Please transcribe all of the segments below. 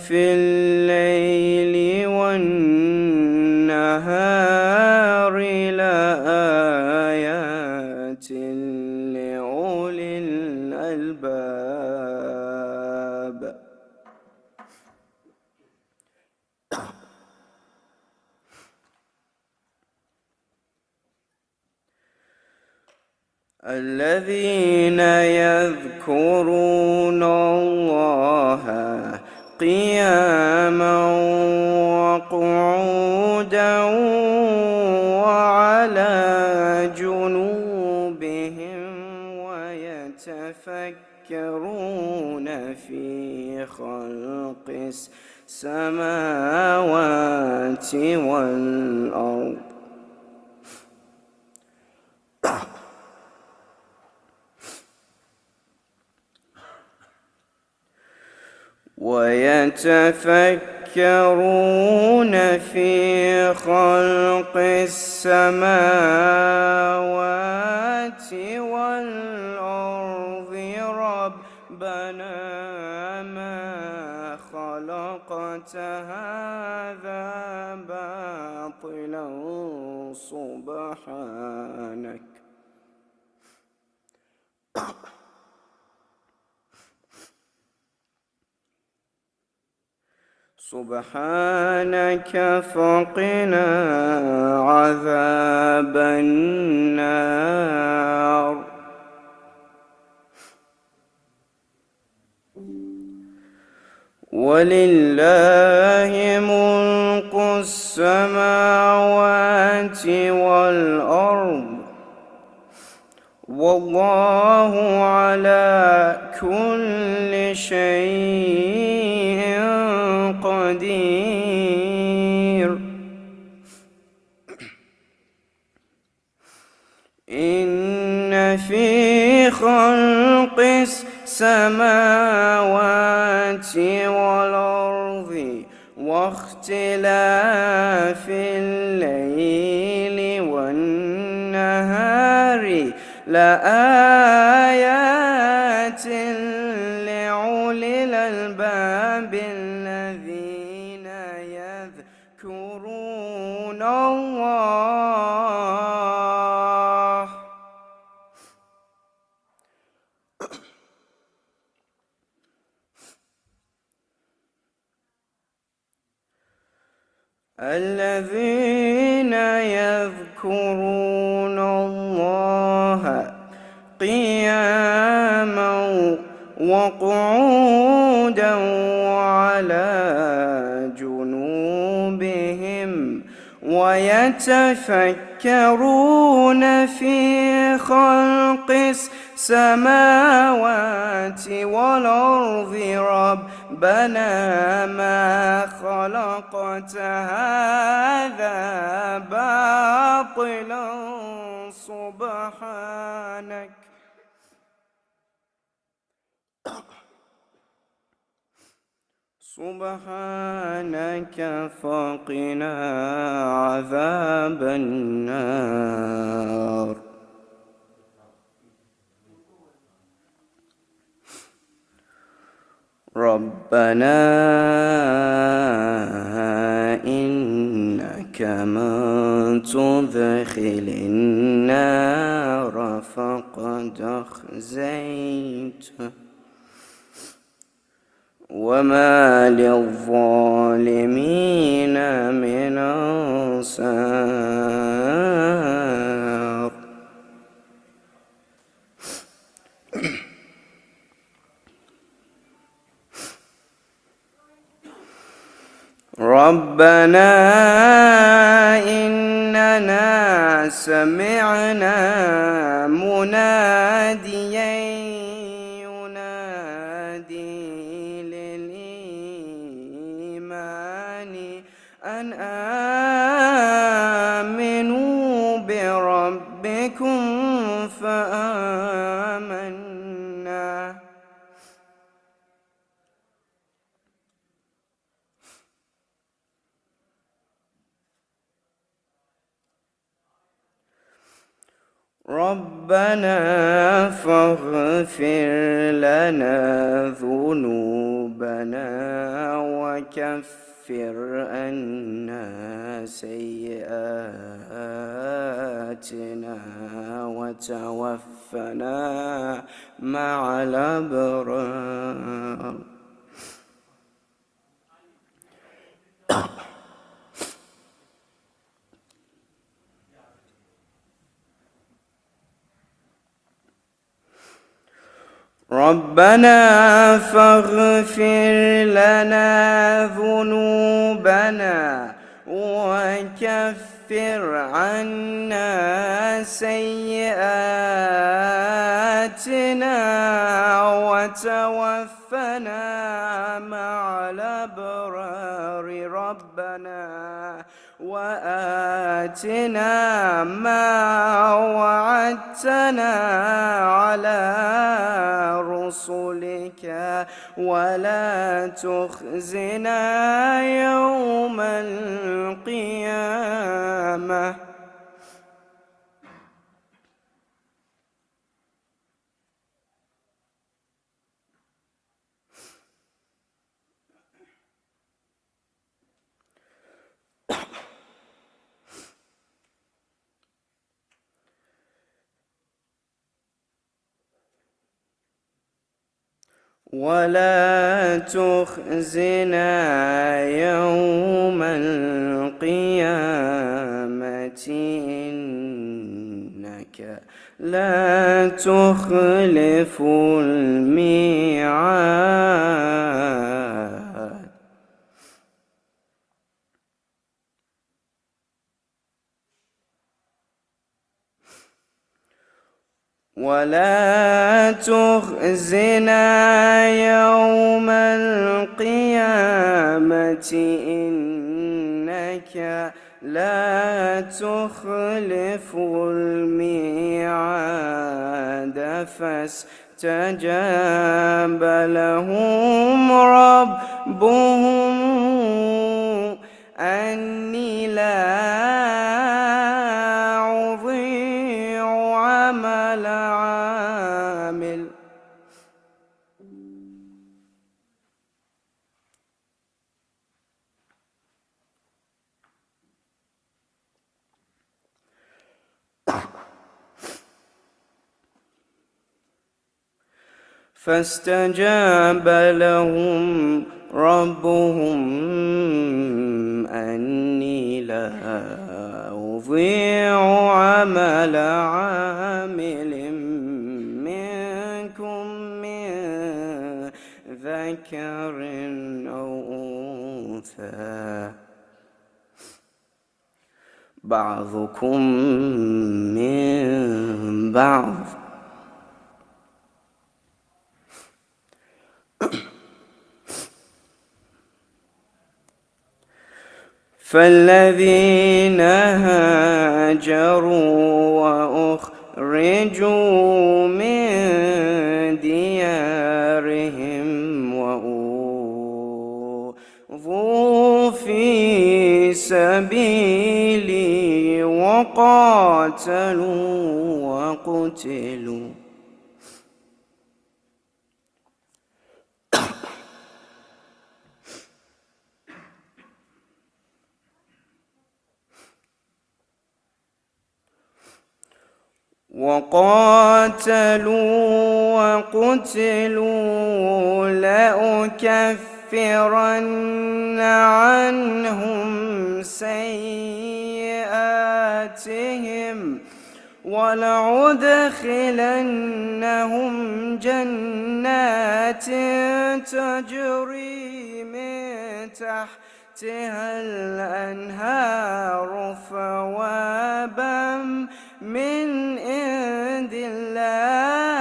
في الليل والنهار لآيات لأولي الألباب. الذين يذكرون الله قياما وقعودا وعلى جنوبهم ويتفكرون في خلق السماوات والأرض ربنا ما خلقت هذا باطلا سبحانك فقنا عذاب النار. ولله ملك السماوات والأرض والله على كل شيء قدير. إن في خلق السماوات والأرض واختلاف الليل والنهار لآيات لأولي الألباب الذين يذكرون الله الذين يذكرون الله قياما وقعودا وعلى جنوبهم ويتفكرون في خلق السماوات والأرض ربنا ما خلقت هذا باطلا سبحانك فقنا عذاب النار. ربنا إنك من تدخل النار فقد أخزيته وما للظالمين من أنصار. ربنا إننا سمعنا مناديا ينادي للإيمان أن آمنوا بربكم فآمنا ربنا فاغفر لنا ذنوبنا وكفر عنا سيئاتنا وتوفنا مع الأبرار. ربنا فاغفر لنا ذنوبنا وكفر عنا سيئاتنا وتوفنا مع الأبرار. ربنا وآتنا ما وعدتنا على رسلك ولا تخزنا يوم القيامة. ولا تخزنا يوم القيامة إنك لا تخلف الميعاد. ولا تخزنا يوم القيامة إنك لا تخلف الميعاد. فاستجاب لهم ربهم أني لا أضيع عمل عامل فاستجاب لهم ربهم أني لا أضيع عمل عامل منكم من ذكر أو أنثى بعضكم من بعض فالذين هاجروا وأخرجوا من ديارهم وأوذوا في سبيلي وقاتلوا وقتلوا لأكفرن عنهم سيئاتهم ولأدخلنهم جنات تجري من تحتها الأنهار ثوابا من عند الله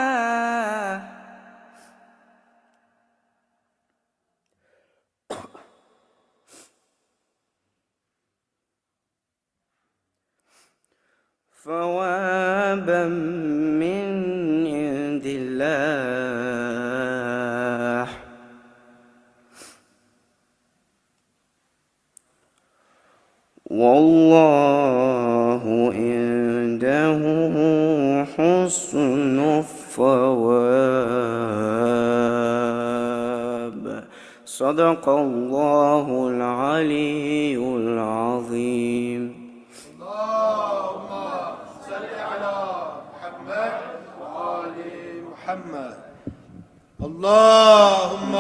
ثوابا من عند الله والله عنده حسن الثواب. صدق الله العلي العظيم. اللهم صل على محمد وآل محمد. اللهم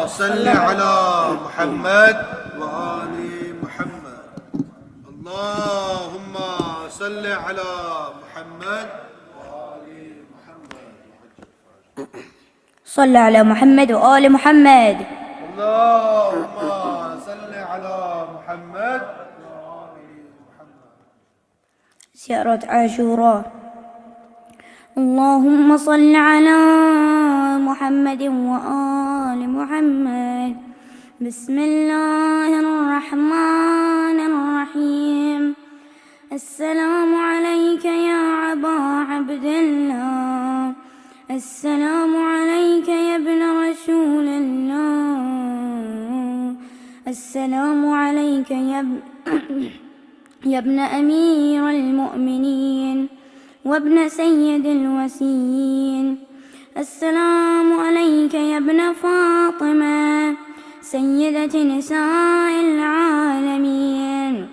صل على محمد وآل محمد. اللهم صل على محمد وآل محمد. صل على محمد وآل محمد. اللهم صل على محمد وآل محمد. زيارة عاشوراء. اللهم صل على محمد وآل محمد. بسم الله الرحمن الرحيم. السلام عليك يا أبا عبد الله. السلام عليك يا ابن رسول الله. السلام عليك يا ابن أمير المؤمنين وابن سيد الوسيين. السلام عليك يا ابن فاطمة سيدة نساء العالمين.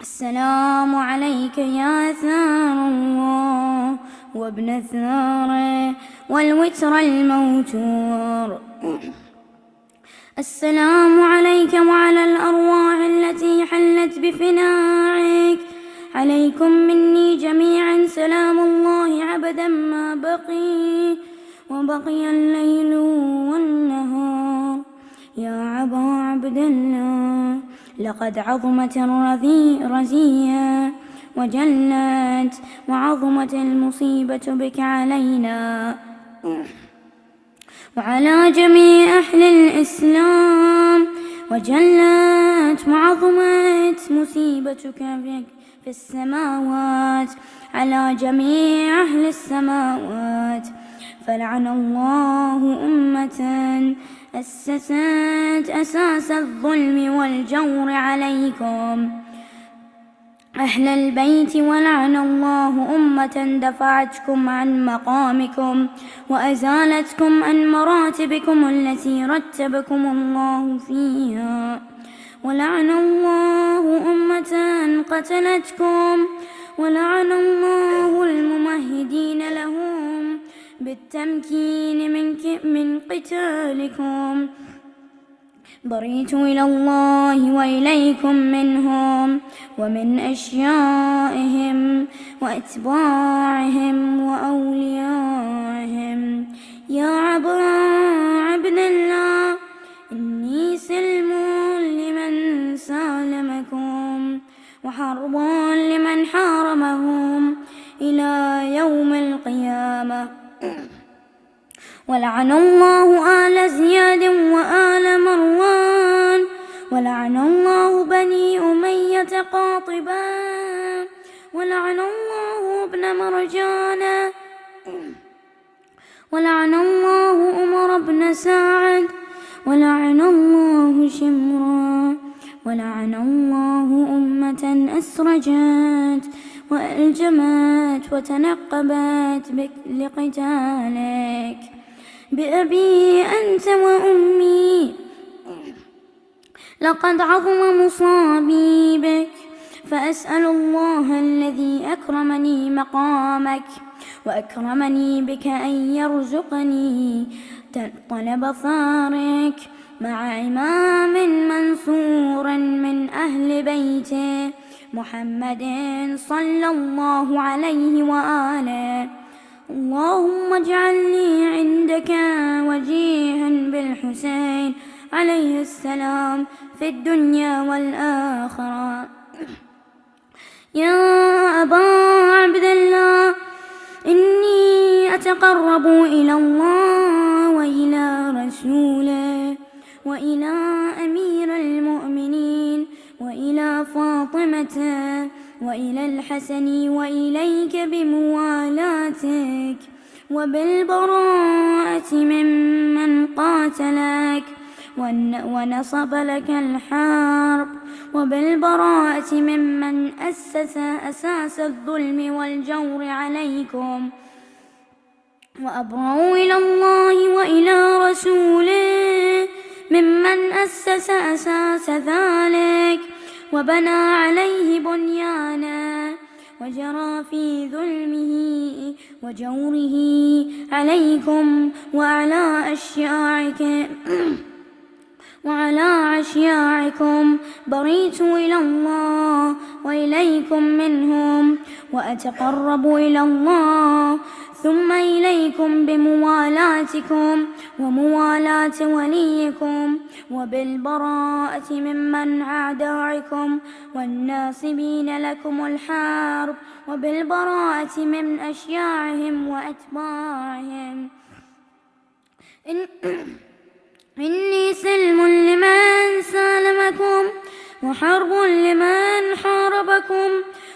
السلام عليك يا ثار الله وابن ثاره والوتر الموتور. السلام عليك وعلى الأرواح التي حلت بفنائك. عليكم مني جميعا سلام الله عبدا ما بقي وبقي الليل والنهار. يا أبا عبد الله لقد عظمت الرزية وجلت وعظمت المصيبة بك علينا وعلى جميع أهل الإسلام، وجلت وعظمت مصيبتك بك في السماوات على جميع أهل السماوات. فلعن الله أمة أسست أساس الظلم والجور عليكم أهل البيت، ولعن الله أمة دفعتكم عن مقامكم وأزالتكم عن مراتبكم التي رتبكم الله فيها. ولعن الله أمة قتلتكم، ولعن الله الممهدين لهم بالتمكين من قتالكم. بريت إلى الله وإليكم منهم ومن أشيائهم وأتباعهم وأوليائهم. يا أبا عبد الله إني سلم لمن سالمكم وحرب لمن حاربهم إلى يوم القيامة. ولعن الله آل زياد وآل مروان، ولعن الله بني أمية قاطبا، ولعن الله ابن مرجان، ولعن الله عمر بن سعد، ولعن الله شمرا، ولعن الله أمة أسرجت وألجمت وتنقبت بك لقتالك. بأبي أنت وأمي لقد عظم مصابي بك، فأسأل الله الذي أكرمني مقامك وأكرمني بك أن يرزقني طلب ثارك مع إمام منصور من أهل بيته محمد صلى الله عليه وآله. اللهم اجعلني عندك وجيها بالحسين عليه السلام في الدنيا والآخرة. يا أبا عبد الله إني أتقرب إلى الله وإلى رسوله وإلى أمير المؤمنين وإلى فاطمة وإلى الحسن وإليك بموالاتك وبالبراءة ممن قاتلك ونصب لك الحرب وبالبراءة ممن أسس أساس الظلم والجور عليكم، وأبرأوا إلى الله وإلى رسوله ممن أسس أساس ذلك وبنى عليه بنيانا وجرى في ظلمه وجوره عليكم وعلى أشياعكم بريت إلى الله وإليكم منهم، وأتقرب إلى الله ثم إليكم بموالاتكم وموالاة وليكم، وبالبراءة ممن أعداءكم والناصبين لكم الحرب، وبالبراءة من أشياعهم وأتباعهم. إني سلم لمن سالمكم، وحرب لمن حاربكم،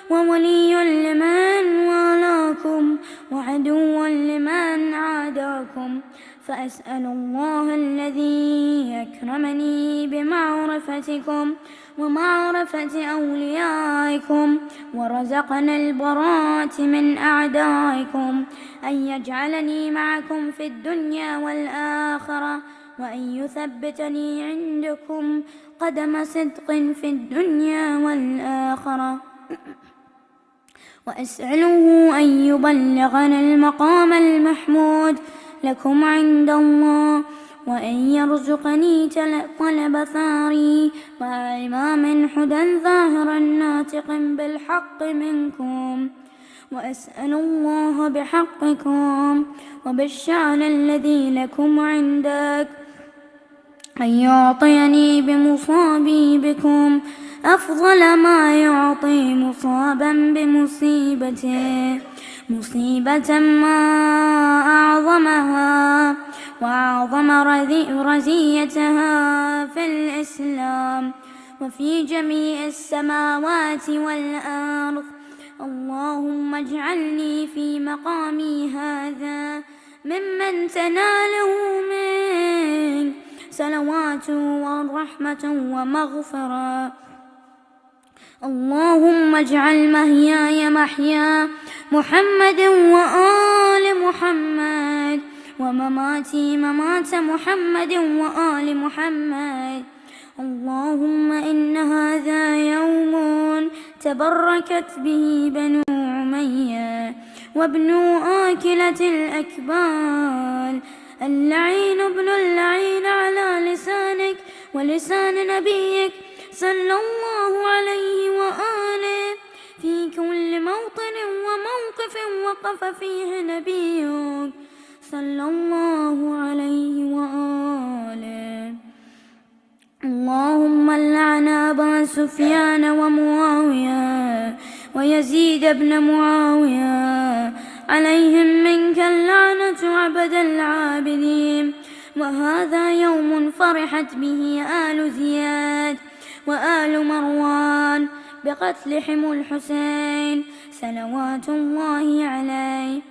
وولي لمن والاكم، وعدو لمن عاداكم. فأسأل الله الذي أكرمني بمعرفتكم ومعرفة أوليائكم ورزقنا البراءة من أعدائكم أن يجعلني معكم في الدنيا والآخرة، وأن يثبتني عندكم قدم صدق في الدنيا والآخرة، وأسأله أن يبلغنا المقام المحمود لكم عند الله، وأن يرزقني طلب ثاري مع إمام حدى ظاهرا ناطق بالحق منكم، وأسأل الله بحقكم وبالشأن الذي لكم عندك أن يعطيني بمصابي بكم أفضل ما يعطي مصابا بمصيبته، مصيبة ما أعظمها وأعظم رزيتها في الإسلام وفي جميع السماوات والأرض. اللهم اجعلني في مقامي هذا ممن تناله منك صلوات ورحمة ومغفرة. اللهم اجعل محياي محيا محمد وآل محمد، ومماتي ممات محمد وآل محمد. اللهم إن هذا يوم تبركت به بنو أمية وابن آكلة الأكبال، اللعين ابن اللعين على لسانك ولسان نبيك صلى الله عليه وآله في كل موطن وموقف وقف فيه نبيك صلى الله عليه وآله. اللهم لعن أبا سفيان ومعاوية ويزيد بن معاوية عليهم منك اللعنة عبد العابدين. وهذا يوم فرحت به آل زياد وآل مروان بقتلهم الحسين صلوات الله عليه.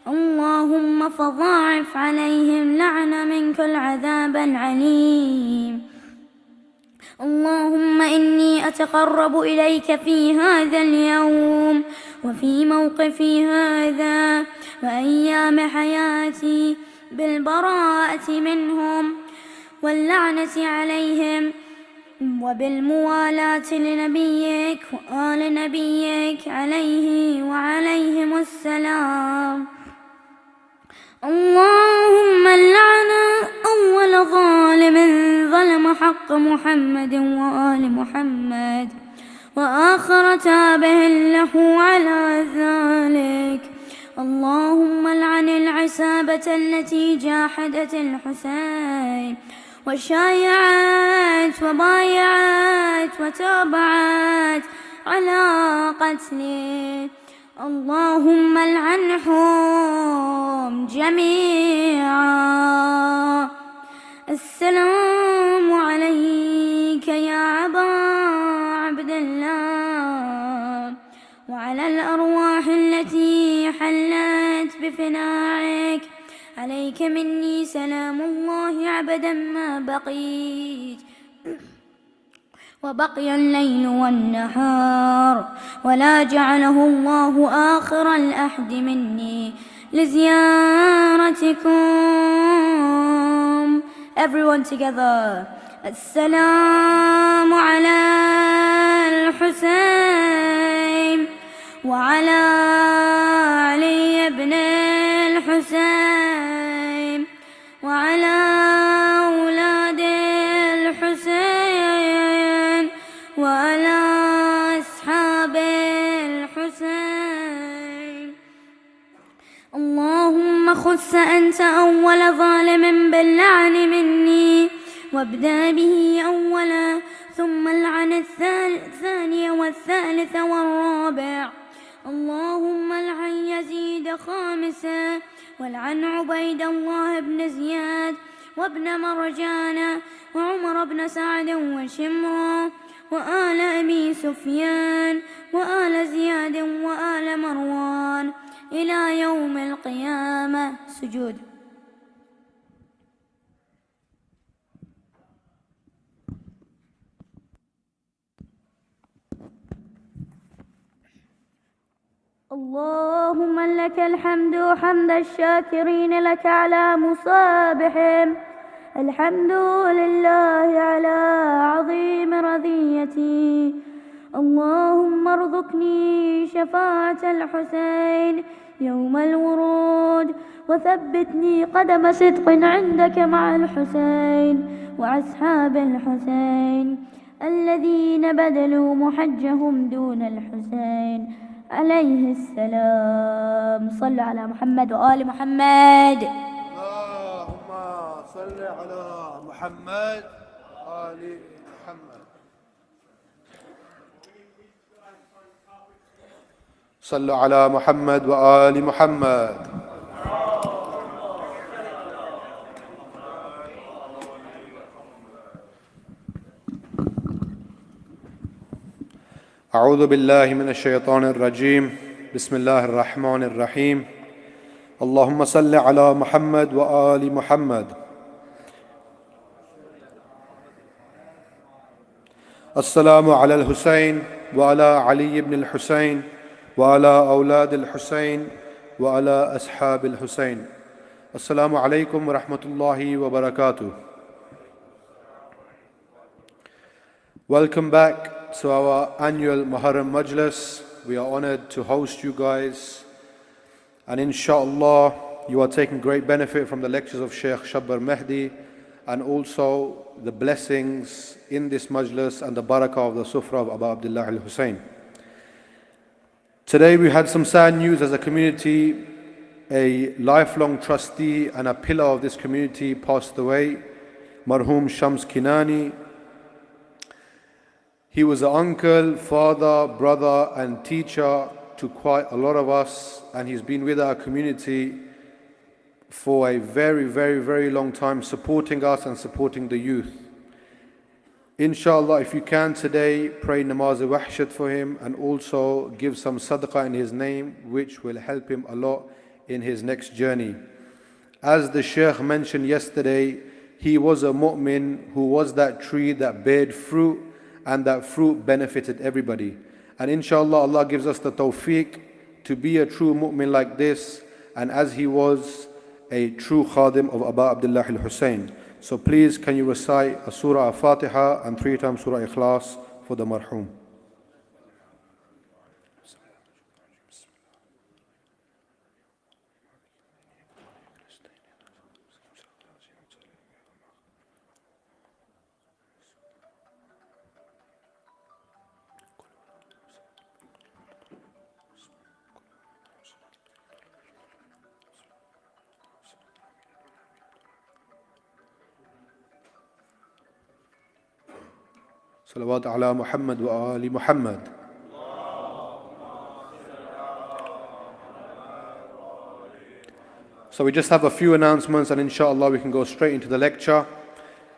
اللهم فضاعف عليهم لعنة منك العذاب العليم. اللهم إني أتقرب إليك في هذا اليوم وفي موقفي هذا وأيام حياتي بالبراءة منهم واللعنة عليهم وبالموالاة لنبيك وآل نبيك عليه وعليهم السلام. اللهم لعن أول ظالم ظلم حق محمد وآل محمد وآخر تابع له على ذلك. اللهم لعن العصابة التي جاحدت الحسين وشايعت وبايعت وتابعت على قتله. اللهم لعنهم جميعا. السلام عليك يا أبا عبد الله وعلى الأرواح التي حلت بفنائك. عليك مني سلام الله عبدا ما بقيت وبقي الليل والنهار، ولا جعله الله آخر الأحد مني لزيارتكم. Everyone together. السلام على الحسين وعلى علي بن الحسين وعلى أولاد الحسين وعلى أصحاب الحسين. اللهم خص أنت أول ظالم باللعن مني، وابدأ به أولا، ثم العن الثاني والثالث والرابع. اللهم العن يزيد خامسا، والعن عبيد الله بن زياد وابن مرجان وعمر بن سعد وشمرا وآل أبي سفيان وآل زياد وآل مروان إلى يوم القيامة. سجود. اللهم لك الحمد حمد الشاكرين لك على مصابحهم. الحمد لله على عظيم رضيتي. اللهم ارزقني شفاعة الحسين يوم الورود، وثبتني قدم صدق عندك مع الحسين وأصحاب الحسين الذين بذلوا محجهم دون الحسين عليه السلام. صلوا على محمد وآل محمد. اللهم صل على محمد وآل محمد. صلوا على محمد وآل محمد. أعوذ بالله من الشيطان الرجيم. بسم الله الرحمن الرحيم. اللهم صل على محمد وآل محمد. السلام على الحسين وعلى علي بن الحسين وعلى أولاد الحسين وعلى أصحاب الحسين. السلام عليكم ورحمة الله وبركاته. Welcome back to our annual Muharram Majlis. We are honored to host you guys, and inshallah you are taking great benefit from the lectures of Sheikh Shabbar Mehdi, and also the blessings in this Majlis and the barakah of the Sufra of Abu Abdullah Al Hussein. Today we had some sad news as a community. A lifelong trustee and a pillar of this community passed away, Marhum Shams Kinani. He was an uncle, father, brother and teacher to quite a lot of us, and he's been with our community for a very, very, very long time, supporting us and supporting the youth. Inshallah, if you can today, pray namaz-e-wahshat for him and also give some sadaqah in his name, which will help him a lot in his next journey. As the Sheikh mentioned yesterday, he was a mu'min who was that tree that bared fruit, and that fruit benefited everybody. And inshallah, Allah gives us the tawfiq to be a true mu'min like this, and as he was a true khadim of Abu Abdullah Al Hussein. So please, can you recite a surah al-Fatiha and 3 times surah Ikhlas for the marhum. Salawat ala Muhammad wa Ali Muhammad. So we just have a few announcements and inshallah we can go straight into the lecture.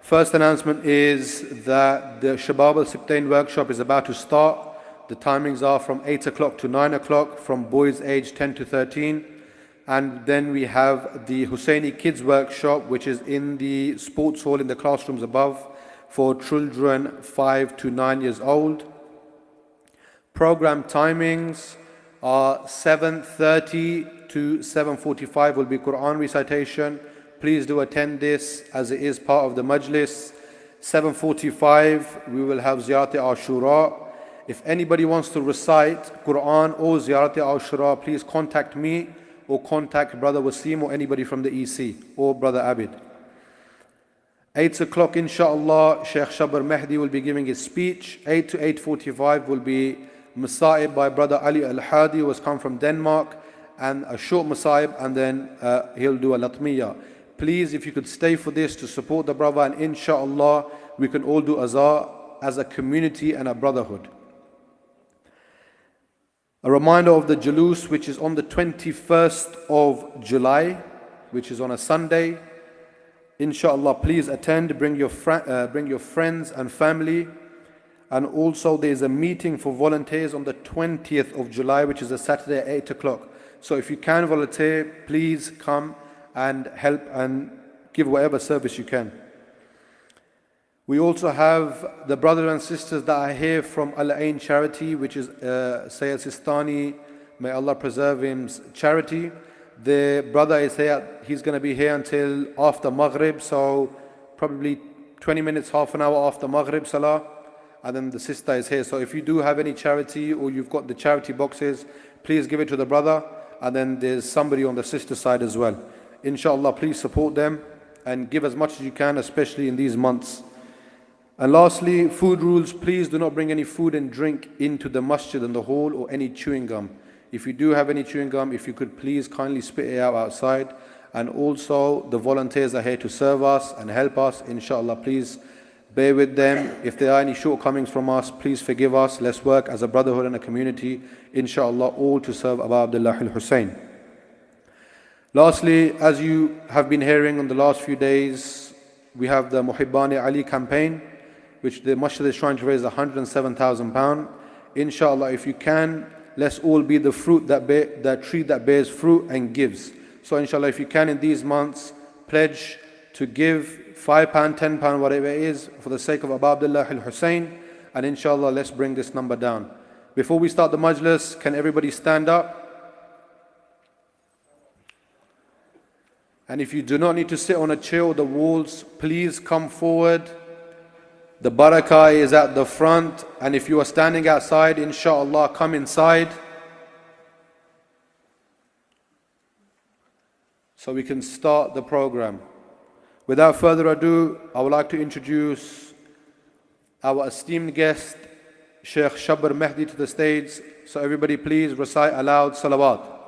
First announcement is that the Shabab al-Sibtain workshop is about to start. The timings are from 8 o'clock to 9 o'clock from boys aged 10 to 13. And then we have the Husseini Kids Workshop, which is in the sports hall in the classrooms above, for children 5 to 9 years old. Program timings are 7:30 to 7:45 will be Quran recitation. Please do attend this as it is part of the majlis. 7:45 we will have Ziyarat Ashura. If anybody wants to recite Quran or Ziyarat Ashura, please contact me or contact Brother Wasim or anybody from the EC or Brother Abid. 8 o'clock inshallah, Sheikh Shabbar Mehdi will be giving his speech. 8 to 8:45 will be Masaib by Brother Ali Al Hadi, who has come from Denmark, and a short Masaib, and then he'll do a Latmiya. Please, if you could stay for this to support the brother, and inshallah we can all do azar as a community and a brotherhood. A reminder of the Jalus, which is on the 21st of July, which is on a Sunday. Inshallah, please attend, bring your friends and family. And also there is a meeting for volunteers on the 20th of July, which is a Saturday at 8 o'clock. So if you can volunteer, please come and help and give whatever service you can. We also have the brothers and sisters that are here from Al Ain charity, which is Sayyid Sistani, may Allah preserve him's charity. The brother is here, he's going to be here until after Maghrib, so probably 20 minutes, half an hour after Maghrib Salah. And then the sister is here. So if you do have any charity or you've got the charity boxes, please give it to the brother. And then there's somebody on the sister side as well. Inshallah, please support them and give as much as you can, especially in these months. And lastly, food rules. Please do not bring any food and drink into the masjid and the hall, or any chewing gum. If you do have any chewing gum, if you could please kindly spit it out outside. And also the volunteers are here to serve us and help us. Inshallah, please bear with them. If there are any shortcomings from us, please forgive us. Let's work as a brotherhood and a community, inshallah, all to serve Abu Abdullah al-Hussein. Lastly, as you have been hearing on the last few days, we have the Muhiban-e-Ali campaign, which the masjid is trying to raise £107,000. Inshallah, if you can, let's all be the tree that bears fruit and gives. So inshallah, if you can in these months, pledge to give £5, £10, whatever it is, for the sake of Abu Abdullah al-Hussein. And inshallah, let's bring this number down. Before we start the majlis, can everybody stand up? And if you do not need to sit on a chair or the walls, please come forward. The barakah is at the front. And if you are standing outside, inshallah, come inside, so we can start the program. Without further ado, I would like to introduce our esteemed guest, Sheikh Shabbar Mehdi, to the stage. So everybody please recite aloud salawat.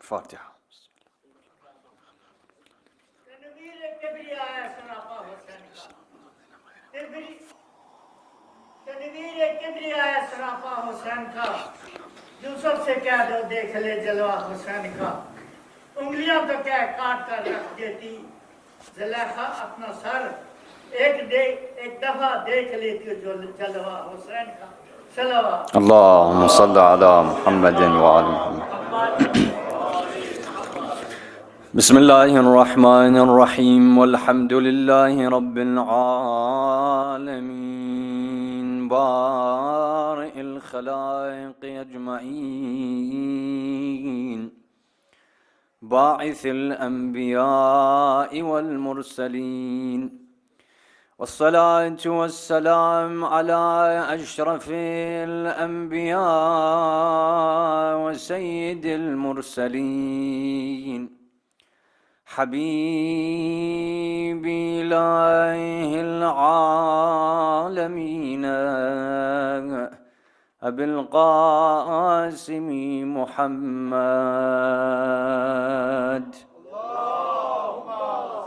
Fatiha. Yusuf से कह दो देख ले जलवा हुसैन का उंगलियां तो क्या काट कर रख देती ज़ुलेखा अपना सर एक दफा देख लेती जो जलवा हुसैन का सलावत اللهم صل على محمد وعلى محمد. بسم الله الرحمن الرحيم والحمد لله رب العالمين بارئ الخلائق أجمعين باعث الأنبياء والمرسلين والصلاة والسلام على أشرف الأنبياء وسيد المرسلين حبيب إله العالمين أبي القاسم محمد. اللهم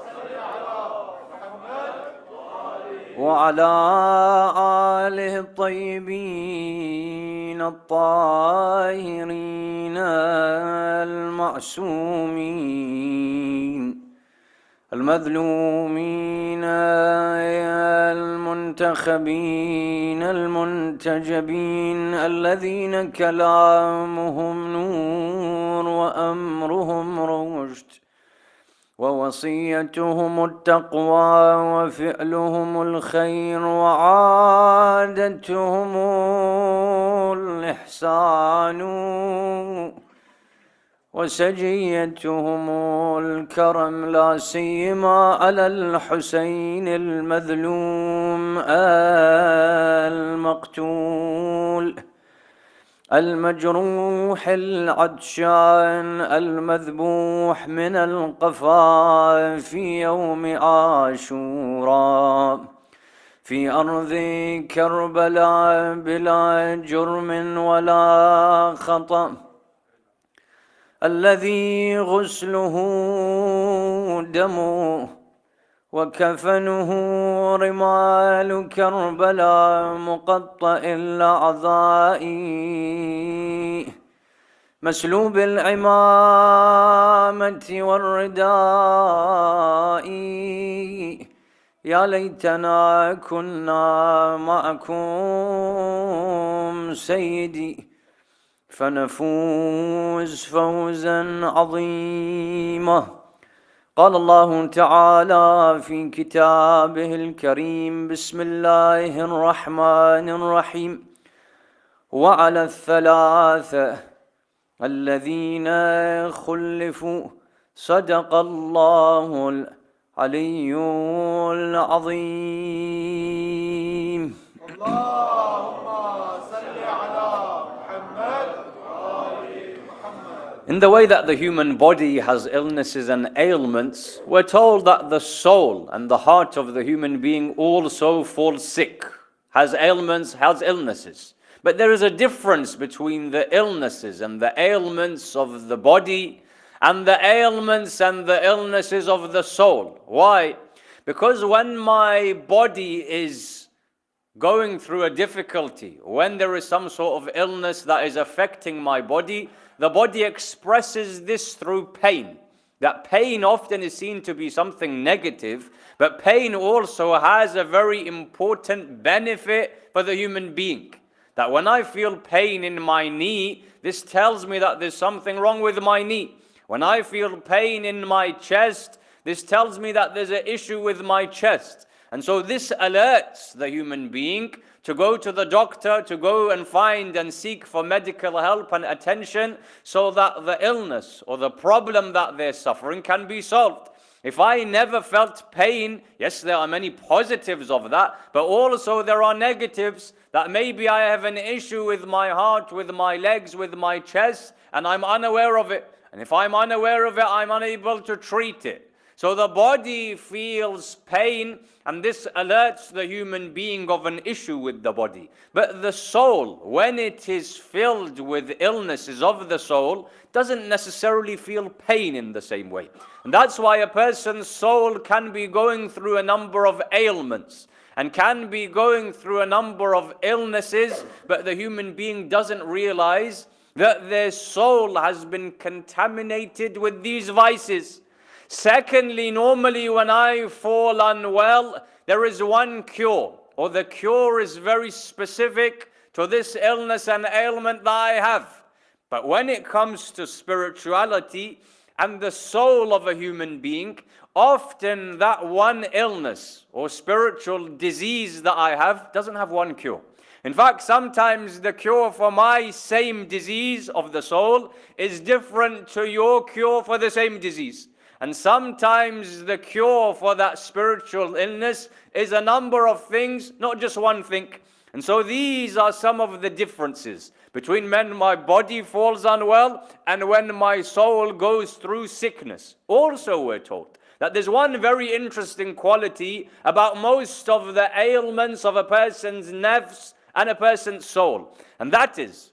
صل على محمد وعلى وعلى آله الطيبين الطاهرين المعصومين المظلومين المنتخبين المنتجبين الذين كلامهم نور وأمرهم رشد ووصيتهم التقوى وفعلهم الخير وعادتهم الإحسان وسجيتهم الكرم لا سيما على الحسين المظلوم المقتول المجروح العطشان المذبوح من القفا في يوم عاشوراء في أرض كربلاء بلا جرم ولا خطأ الذي غسله دمه وكفنه رمال كربلاء مقطع الأعضاء مسلوب العمامة والرداء يا ليتنا كنا معكم سيدي فنفوز فوزا عظيما. قال الله تعالى في كتابه الكريم بسم الله الرحمن الرحيم وعلى الثلاثة الذين خلفوا صدق الله العلي العظيم. In the way that the human body has illnesses and ailments, we're told that the soul and the heart of the human being also falls sick, has ailments, has illnesses. But there is a difference between the illnesses and the ailments of the body and the ailments and the illnesses of the soul. Why? Because when my body is going through a difficulty, when there is some sort of illness that is affecting my body, the body expresses this through pain. That pain often is seen to be something negative, but pain also has a very important benefit for the human being. That when I feel pain in my knee, this tells me that there's something wrong with my knee. When I feel pain in my chest, this tells me that there's an issue with my chest. And so this alerts the human being to go to the doctor, to go and find and seek for medical help and attention so that the illness or the problem that they're suffering can be solved. If I never felt pain, yes, there are many positives of that, but also there are negatives that maybe I have an issue with my heart, with my legs, with my chest, and I'm unaware of it. And if I'm unaware of it, I'm unable to treat it. So the body feels pain, and this alerts the human being of an issue with the body. But the soul, when it is filled with illnesses of the soul, doesn't necessarily feel pain in the same way. And that's why a person's soul can be going through a number of ailments and can be going through a number of illnesses, but the human being doesn't realize that their soul has been contaminated with these vices. Secondly, normally when I fall unwell, there is one cure, or the cure is very specific to this illness and ailment that I have. But when it comes to spirituality and the soul of a human being, often that one illness or spiritual disease that I have doesn't have one cure. In fact, sometimes the cure for my same disease of the soul is different to your cure for the same disease. And sometimes the cure for that spiritual illness is a number of things, not just one thing. And so these are some of the differences between when my body falls unwell and when my soul goes through sickness. Also, we're told that there's one very interesting quality about most of the ailments of a person's nafs and a person's soul. And that is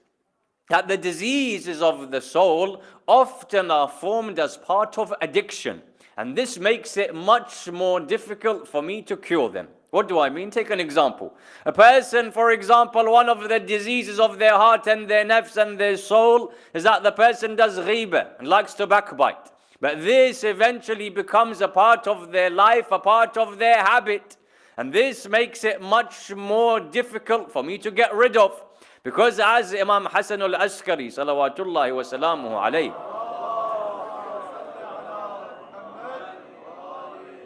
that the diseases of the soul often are formed as part of addiction. And this makes it much more difficult for me to cure them. What do I mean? Take an example. A person, for example, one of the diseases of their heart and their nafs and their soul is that the person does ghibah and likes to backbite. But this eventually becomes a part of their life, a part of their habit. And this makes it much more difficult for me to get rid of. Because as Imam Hasan al-Askari, salawatullahi wa salamuhu alayhi,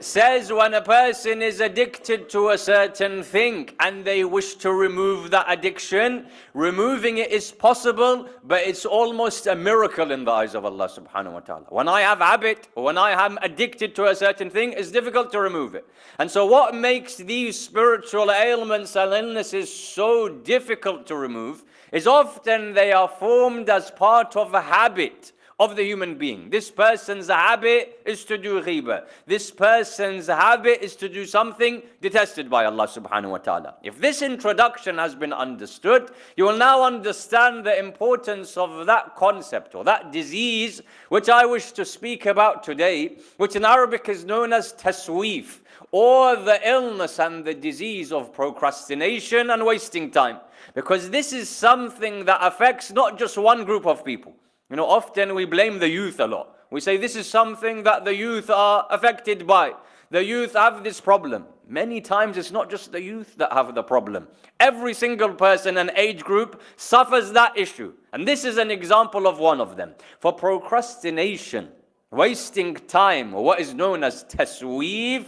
says when a person is addicted to a certain thing and they wish to remove that addiction, removing it is possible, but it's almost a miracle in the eyes of Allah subhanahu wa ta'ala. When I have habit, when I am addicted to a certain thing, it's difficult to remove it. And so what makes these spiritual ailments and illnesses so difficult to remove is often they are formed as part of a habit of the human being. This person's habit is to do ghibah. This person's habit is to do something detested by Allah subhanahu wa ta'ala. If this introduction has been understood, you will now understand the importance of that concept or that disease which I wish to speak about today, which in Arabic is known as tasweef, or the illness and the disease of procrastination and wasting time. Because this is something that affects not just one group of people. You know, often we blame the youth a lot. We say this is something that the youth are affected by. The youth have this problem. Many times it's not just the youth that have the problem. Every single person and age group suffers that issue. And this is an example of one of them. For procrastination, wasting time, or what is known as tasweef,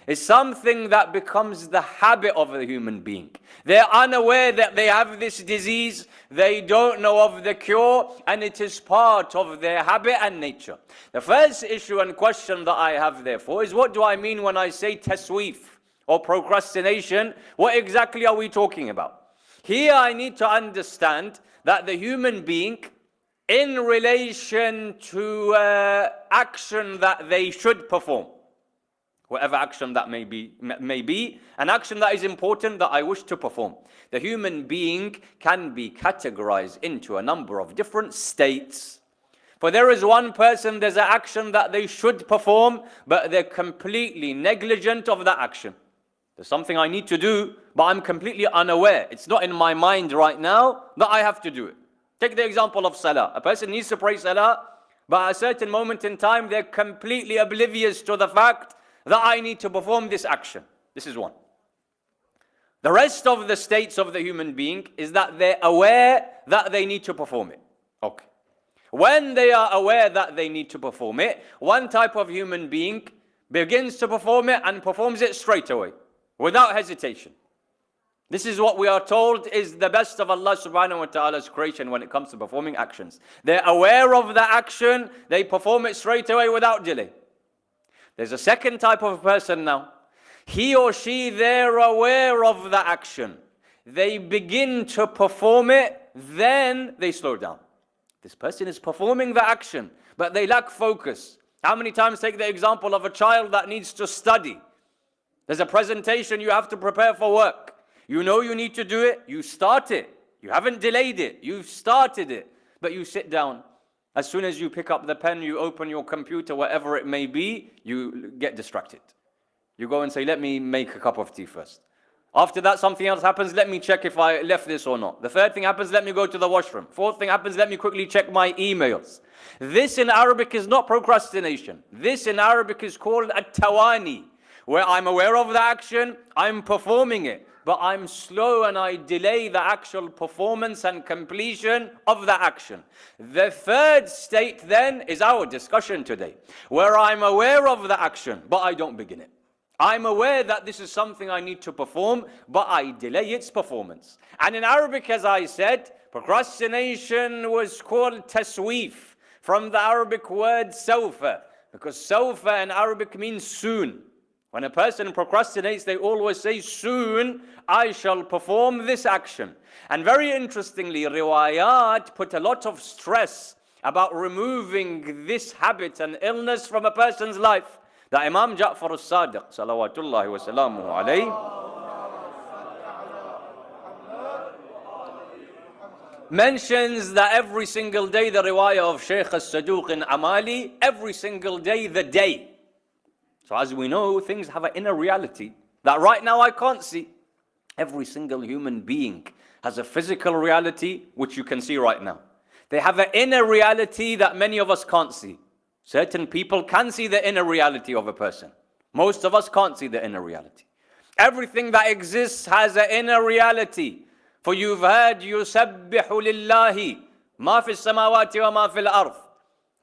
is something that becomes the habit of the human being. They're unaware that they have this disease, they don't know of the cure, and it is part of their habit and nature. The first issue and question that I have therefore is, what do I mean when I say tasweef or procrastination? What exactly are we talking about? Here I need to understand that the human being, in relation to action that they should perform, whatever action that may be, an action that is important that I wish to perform. The human being can be categorized into a number of different states. For there is one person, there's an action that they should perform, but they're completely negligent of that action. There's something I need to do, but I'm completely unaware. It's not in my mind right now that I have to do it. Take the example of salah. A person needs to pray salah, but at a certain moment in time, they're completely oblivious to the fact that I need to perform this action. This is one. The rest of the states of the human being is that they're aware that they need to perform it. Okay. When they are aware that they need to perform it, one type of human being begins to perform it and performs it straight away, without hesitation. This is what we are told is the best of Allah subhanahu wa ta'ala's creation when it comes to performing actions. They're aware of the action, they perform it straight away without delay. There's a second type of person now. He or she, they're aware of the action. They begin to perform it, then they slow down. This person is performing the action, but they lack focus. How many times take the example of a child that needs to study? There's a presentation, you have to prepare for work. You know you need to do it, you start it. You haven't delayed it, you've started it, but you sit down. As soon as you pick up the pen, you open your computer, whatever it may be, you get distracted. You go and say, let me make a cup of tea first. After that, something else happens, let me check if I left this or not. The third thing happens, let me go to the washroom. Fourth thing happens, let me quickly check my emails. This in Arabic is not procrastination. This in Arabic is called at-tawani, where I'm aware of the action, I'm performing it, but I'm slow and I delay the actual performance and completion of the action. The third state then is our discussion today, where I'm aware of the action, but I don't begin it. I'm aware that this is something I need to perform, but I delay its performance. And in Arabic, as I said, procrastination was called tasweef, from the Arabic word sawfa, because sawfa in Arabic means soon. When a person procrastinates, they always say, soon I shall perform this action. And very interestingly, riwayat put a lot of stress about removing this habit and illness from a person's life. The Imam Ja'far al-Sadiq, salawatullahi wa salamuhu alayhi, mentions that every single day, the riwayah of Sheikh al-Saduq in Amali, every single day, the day. So as we know, things have an inner reality. that right now I can't see. Every single human being has a physical reality which you can see right now. They have an inner reality that many of us can't see. Certain people can see the inner reality of a person. Most of us can't see the inner reality. Everything that exists has an inner reality. For you've heard, يُسَبِّحُ لِلَّهِ مَا فِي السَّمَاوَاتِ وَمَا فِي الْأَرْضِ.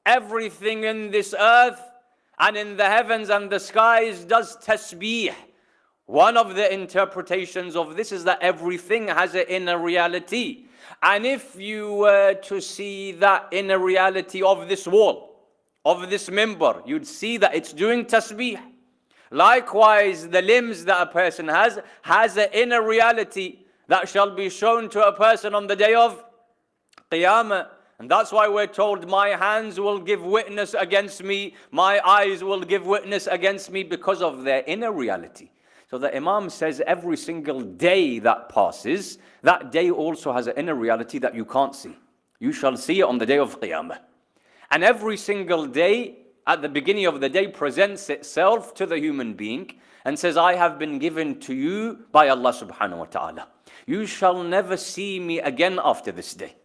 Everything in this earth and in the heavens and the skies does tasbih. One of the interpretations of this is that everything has an inner reality. And if you were to see that inner reality of this wall, of this minbar, you'd see that it's doing tasbih. Likewise, the limbs that a person has an inner reality that shall be shown to a person on the day of Qiyamah. And that's why we're told, my hands will give witness against me, my eyes will give witness against me, because of their inner reality. So the Imam says every single day that passes, that day also has an inner reality that you can't see. You shall see it on the day of Qiyamah. And every single day, at the beginning of the day, presents itself to the human being and says, I have been given to you by Allah subhanahu wa ta'ala. You shall never see me again after this day.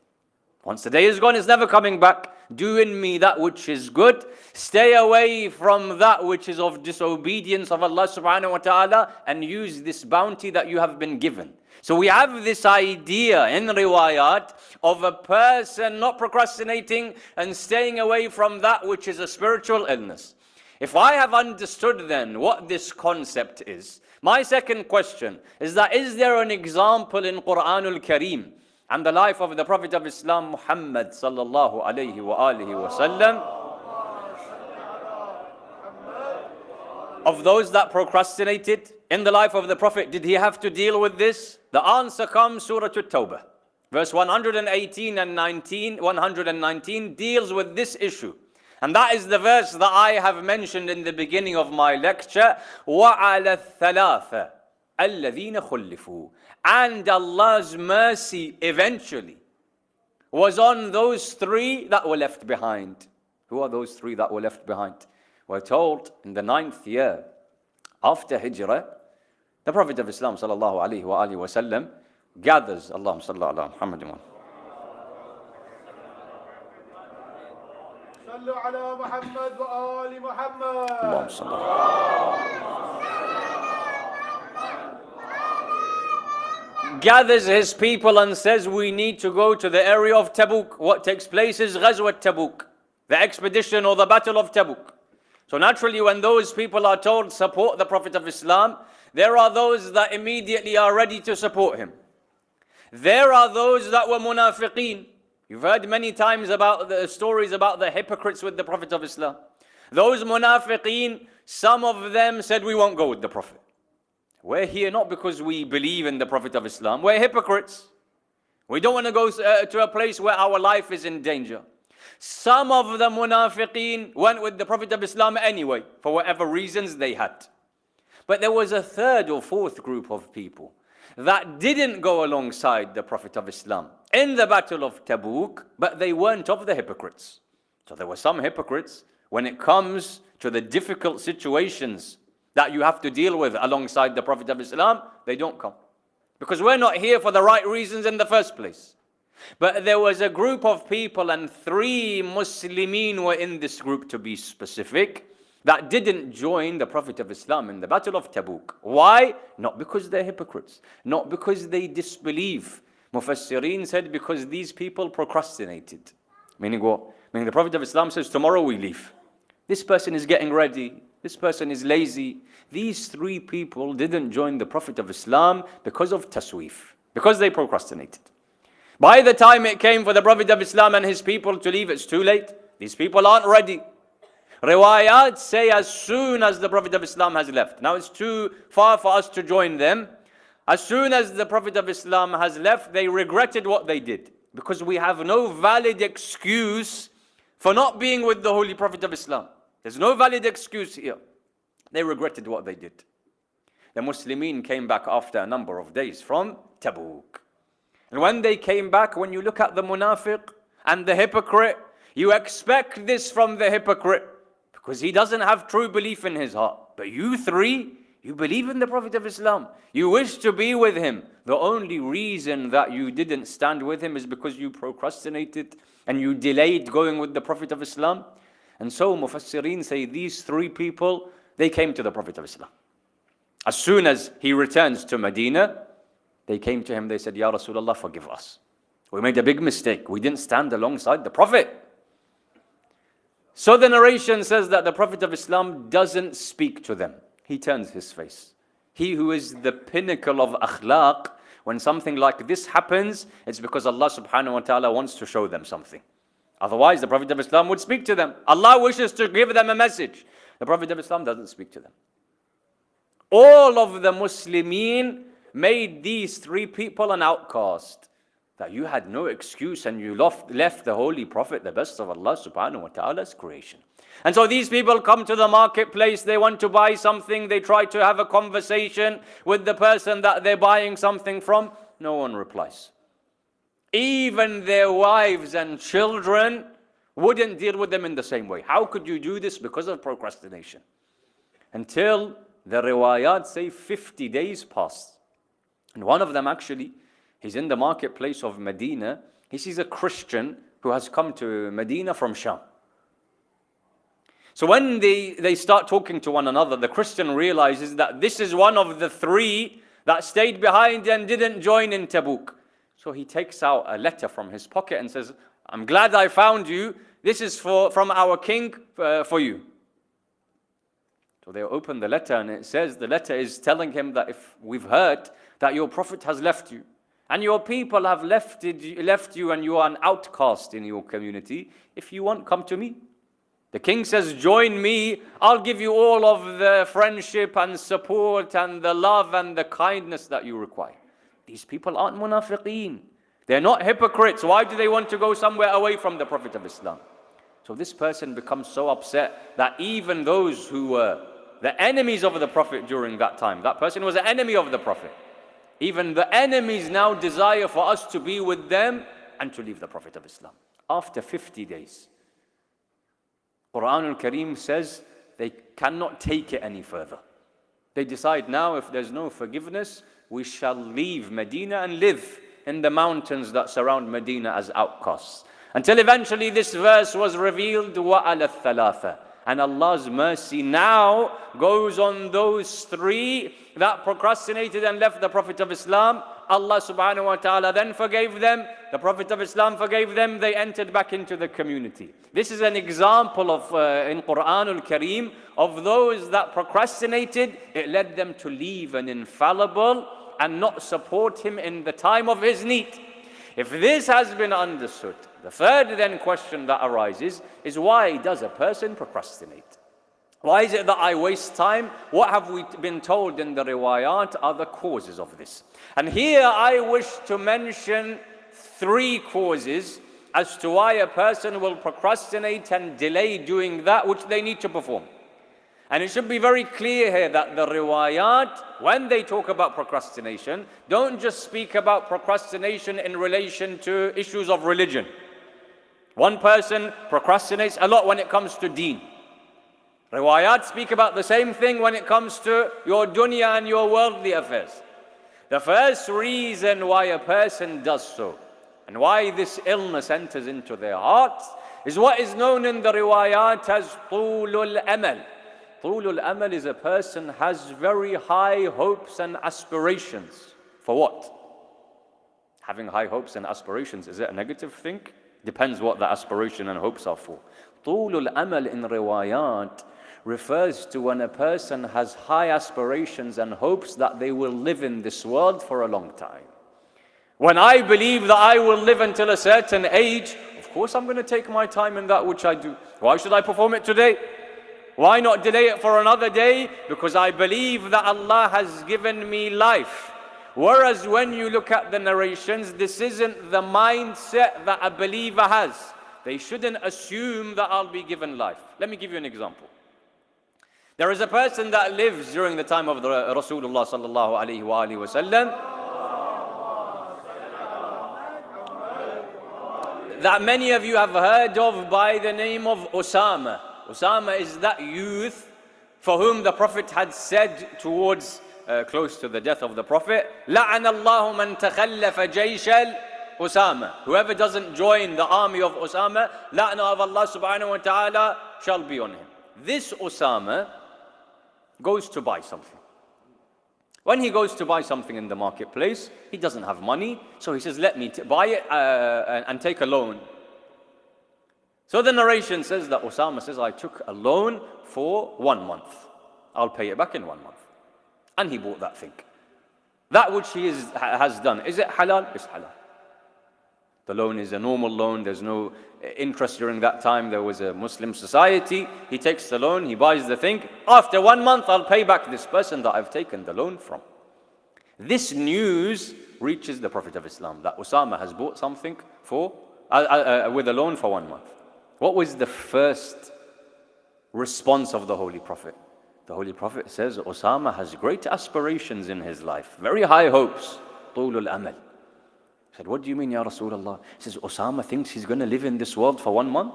Once the day is gone, it's never coming back. Do in me that which is good. Stay away from that which is of disobedience of Allah subhanahu wa ta'ala, and use this bounty that you have been given. So we have this idea in riwayat of a person not procrastinating and staying away from that which is a spiritual illness. If I have understood then what this concept is, my second question is that, is there an example in Quranul Kareem and the life of the Prophet of Islam, Muhammad sallallahu alayhi wa alihi wa sallam, of those that procrastinated? In the life of the Prophet, did he have to deal with this? The answer comes, Surah At-Tawbah. Verse 118 and 119 deals with this issue. And that is the verse that I have mentioned in the beginning of my lecture. وَعَلَى الثَّلَاثَ الَّذِينَ خُلِّفُوا. And Allah's mercy eventually was on those three that were left behind. Who are those three that were left behind? We're told in the 9th year after Hijrah, the Prophet of Islam sallallahu alayhi wa alihi wa sallam gathers, Allahumma salli ala Muhammadin. صلوا على محمد وآل محمد. اللهم صل على. Gathers his people and says, we need to go to the area of Tabuk. What takes place is Ghazwat Tabuk, the expedition or the battle of Tabuk. So naturally, when those people are told support the Prophet of Islam, there are those that immediately are ready to support him. There are those that were munafiqeen. You've heard many times about the stories about the hypocrites with the Prophet of Islam. Those munafiqeen, some of them said, we won't go with the Prophet. We're here not because we believe in the Prophet of Islam. We're hypocrites. We don't want to go to a place where our life is in danger. Some of the munafiqeen went with the Prophet of Islam anyway, for whatever reasons they had. But there was a third or fourth group of people that didn't go alongside the Prophet of Islam in the battle of Tabuk, but they weren't of the hypocrites. So there were some hypocrites when it comes to the difficult situations that you have to deal with alongside the Prophet of Islam, they don't come. Because we're not here for the right reasons in the first place. But there was a group of people, and 3 Muslimin were in this group to be specific, that didn't join the Prophet of Islam in the Battle of Tabuk. Why? Not because they're hypocrites, not because they disbelieve. Mufassirin said because these people procrastinated. Meaning what? Meaning the Prophet of Islam says, tomorrow we leave. This person is getting ready. This person is lazy. These 3 people didn't join the Prophet of Islam because of tasweef, because they procrastinated. By the time it came for the Prophet of Islam and his people to leave, it's too late. These people aren't ready. Riwayat say as soon as the Prophet of Islam has left. Now it's too far for us to join them. As soon as the Prophet of Islam has left, they regretted what they did. Because we have no valid excuse for not being with the Holy Prophet of Islam. There's no valid excuse here. They regretted what they did. The Muslimin came back after a number of days from Tabuk. And when they came back, when you look at the munafiq and the hypocrite, you expect this from the hypocrite because he doesn't have true belief in his heart. But you 3 You believe in the Prophet of Islam. You wish to be with him. The only reason that you didn't stand with him is because you procrastinated and you delayed going with the Prophet of Islam. And so Mufassirin say these three people, they came to the Prophet of Islam. As soon as he returns to Medina, they came to him, they said, Ya Rasulullah, forgive us. We made a big mistake. We didn't stand alongside the Prophet. So the narration says that the Prophet of Islam doesn't speak to them. He turns his face. He who is the pinnacle of akhlaq, when something like this happens, it's because Allah subhanahu wa ta'ala wants to show them something. Otherwise, the Prophet of Islam would speak to them. Allah wishes to give them a message. The Prophet of Islam doesn't speak to them. All of the Muslimin made these three people an outcast. That you had no excuse and you left the Holy Prophet, the best of Allah subhanahu wa ta'ala's creation. And so these people come to the marketplace, they want to buy something, they try to have a conversation with the person that they're buying something from. No one replies. Even their wives and children wouldn't deal with them in the same way. How could you do this? Because of procrastination. Until the riwayat say 50 days passed. And one of them actually, he's in the marketplace of Medina. He sees a Christian who has come to Medina from Sham. So when they start talking to one another, the Christian realizes that this is one of the three that stayed behind and didn't join in Tabuk. So he takes out a letter from his pocket and says, I'm glad I found you. This is from our king for you. So they open the letter and it says, the letter is telling him that if we've heard that your prophet has left you, and your people have left you and you are an outcast in your community, if you want, come to me. The king says, join me, I'll give you all of the friendship and support and the love and the kindness that you require. These people aren't munafiqeen. They're not hypocrites. Why do they want to go somewhere away from the Prophet of Islam? So this person becomes so upset that even those who were the enemies of the Prophet during that time, that person was an enemy of the Prophet. Even the enemies now desire for us to be with them and to leave the Prophet of Islam. After 50 days, Quran al-Kareem says they cannot take it any further. They decide now, if there's no forgiveness, we shall leave Medina and live in the mountains that surround Medina as outcasts. Until eventually this verse was revealed, وَعَلَى الثَّلَاثَةِ. And Allah's mercy now goes on those three that procrastinated and left the Prophet of Islam. Allah subhanahu wa ta'ala then forgave them. The Prophet of Islam forgave them. They entered back into the community. This is an example of, in Quran al-Kareem, of those that procrastinated. It led them to leave an infallible and not support him in the time of his need. If this has been understood, the third then question that arises is, why does a person procrastinate? Why is it that I waste time? What have we been told in the riwayat are the causes of this? And here I wish to mention three causes as to why a person will procrastinate and delay doing that which they need to perform. And it should be very clear here that the riwayat, when they talk about procrastination, don't just speak about procrastination in relation to issues of religion. One person procrastinates a lot when it comes to deen. Riwayat speak about the same thing when it comes to your dunya and your worldly affairs. The first reason why a person does so, and why this illness enters into their hearts, is what is known in the riwayat as tulul amal. Tulul amal is a person has very high hopes and aspirations. For what? Having high hopes and aspirations, is it a negative thing? Depends what the aspiration and hopes are for. Tulul amal in riwayat refers to when a person has high aspirations and hopes that they will live in this world for a long time. When I believe that I will live until a certain age, of course I'm going to take my time in that which I do. Why should I perform it today? Why not delay it for another day? Because I believe that Allah has given me life. Whereas when you look at the narrations, this isn't the mindset that a believer has. They shouldn't assume that I'll be given life. Let me give you an example. There is a person that lives during the time of the Rasulullah sallallahu alaihi wasallam that many of you have heard of by the name of Osama. Osama is that youth for whom the Prophet had said towards close to the death of the Prophet, لَعَنَ اللَّهُ مَنْ تَخَلَّفَ جَيْشَ Usama. Whoever doesn't join the army of Usama, la'na of Allah subhanahu wa ta'ala shall be on him. This Usama goes to buy something. When he goes to buy something in the marketplace, he doesn't have money, so he says, let me buy it and take a loan. So the narration says that Usama says, I took a loan for 1 month. I'll pay it back in 1 month. And he bought that thing. That which he has done, is it halal? It's halal. The loan is a normal loan, there's no interest during that time, there was a Muslim society. He takes the loan, he buys the thing. After 1 month, I'll pay back this person that I've taken the loan from. This news reaches the Prophet of Islam, that Usama has bought something for with a loan for 1 month. What was the first response of the Holy Prophet? The Holy Prophet says, Usama has great aspirations in his life, very high hopes. طول الأمل. He said, what do you mean, Ya Rasulullah? He says, Usama thinks he's going to live in this world for 1 month?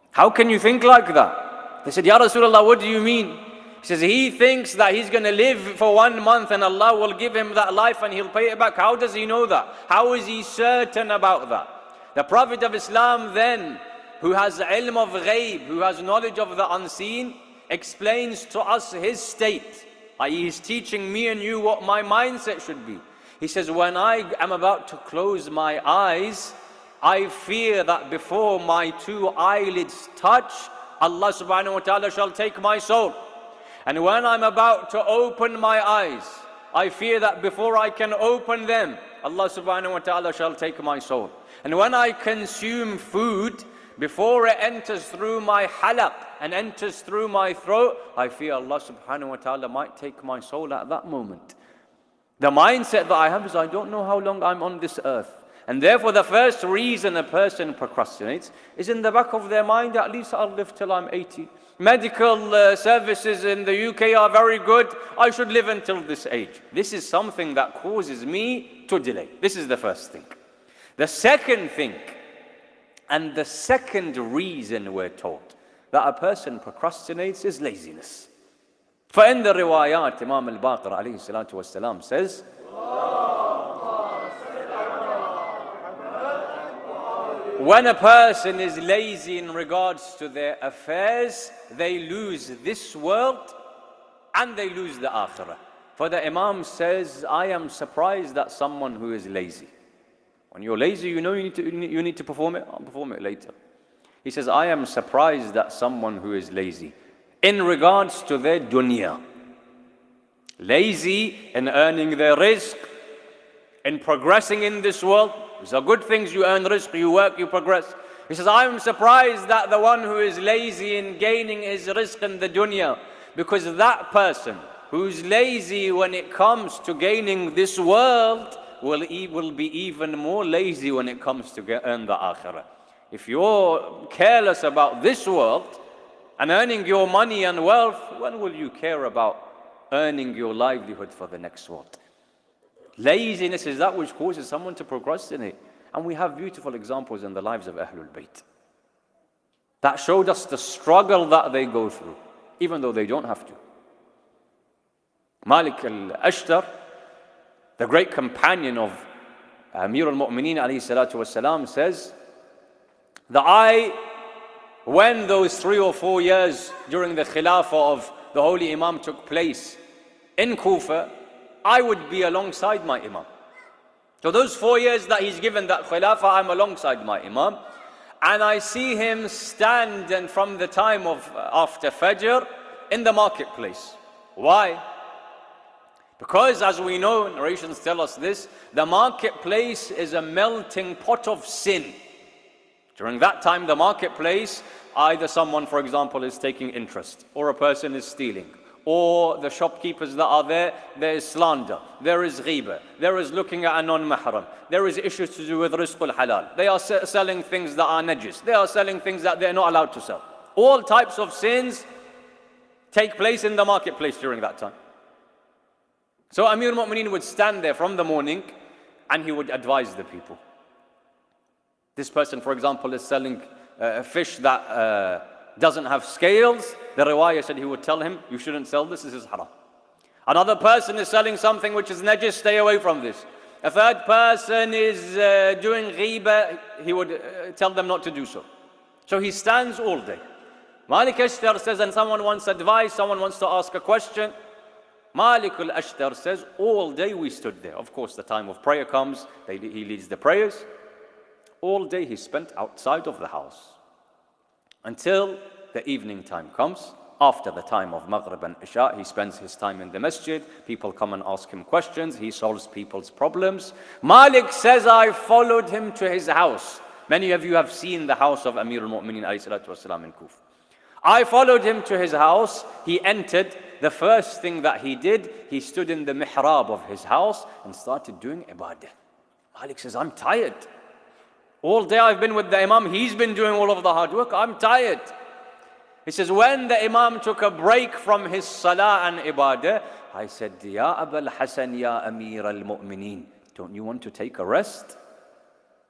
How can you think like that? They said, Ya Rasulullah, what do you mean? He says, he thinks that he's going to live for 1 month and Allah will give him that life and he'll pay it back. How does he know that? How is he certain about that? The Prophet of Islam then, who has ilm of ghaib, who has knowledge of the unseen, explains to us his state. i.e. he's teaching me and you what my mindset should be. He says, when I am about to close my eyes, I fear that before my 2 eyelids touch, Allah subhanahu wa ta'ala shall take my soul. And when I'm about to open my eyes, I fear that before I can open them, Allah subhanahu wa ta'ala shall take my soul. And when I consume food, before it enters through my halaq and enters through my throat, I fear Allah subhanahu wa ta'ala might take my soul at that moment. The mindset that I have is I don't know how long I'm on this earth. And therefore the first reason a person procrastinates is in the back of their mind, at least I'll live till I'm 80. Medical services in the UK are very good. I should live until this age. This is something that causes me to delay. This is the first thing. The second thing, and the second reason we're told that a person procrastinates is laziness. For in the riwayat, Imam al-Baqir alayhi salatu wasalam says, when a person is lazy in regards to their affairs, they lose this world and they lose the akhirah. For the Imam says, I am surprised that someone who is lazy. When you're lazy, you know you need to perform it. I'll perform it later. He says, I am surprised that someone who is lazy in regards to their dunya. Lazy in earning their rizq, in progressing in this world. These are good things, you earn rizq, you work, you progress. He says, I am surprised that the one who is lazy in gaining his rizq in the dunya, because that person who's lazy when it comes to gaining this world will be even more lazy when it comes to earn the akhirah. If you're careless about this world and earning your money and wealth, when will you care about earning your livelihood for the next world? Laziness is that which causes someone to procrastinate. And we have beautiful examples in the lives of Ahlul Bayt that showed us the struggle that they go through, even though they don't have to. Malik al-Ashtar, the great companion of Amir al-Mu'mineen alayhi salatu wasalam, says that when those 3 or 4 years during the Khilafah of the Holy Imam took place in Kufa, I would be alongside my Imam. So those 4 years that he's given that Khilafah, I'm alongside my Imam. And I see him stand and from the time of after Fajr in the marketplace. Why? Because as we know, narrations tell us this, the marketplace is a melting pot of sin. During that time, the marketplace, either someone, for example, is taking interest, or a person is stealing, or the shopkeepers that are there is slander, there is ghibah, there is looking at a non-mahram, there is issues to do with rizq al-halal. They are selling things that are najis, they are selling things that they're not allowed to sell. All types of sins take place in the marketplace during that time. So Amir al-Mu'mineen would stand there from the morning and he would advise the people. This person, for example, is selling fish that doesn't have scales, the riwayah said he would tell him, you shouldn't sell this is haram. Another person is selling something which is najis, stay away from this. A third person is doing ghiba, he would tell them not to do so. So he stands all day. Malik Ashtar says, and someone wants advice, someone wants to ask a question. Malik al-Ashtar says, all day we stood there. Of course, the time of prayer comes, he leads the prayers. All day he spent outside of the house. Until the evening time comes. After the time of Maghrib and Isha, he spends his time in the masjid. People come and ask him questions. He solves people's problems. Malik says, I followed him to his house. Many of you have seen the house of Amir al-Mu'mineen in Kufa. I followed him to his house. He entered. The first thing that he did, he stood in the mihrab of his house and started doing ibadah. Malik says, I'm tired. All day I've been with the Imam. He's been doing all of the hard work. I'm tired. He says, when the Imam took a break from his salah and ibadah, I said, Ya Abul Hasan, Ya Amir al-Mu'mineen, don't you want to take a rest?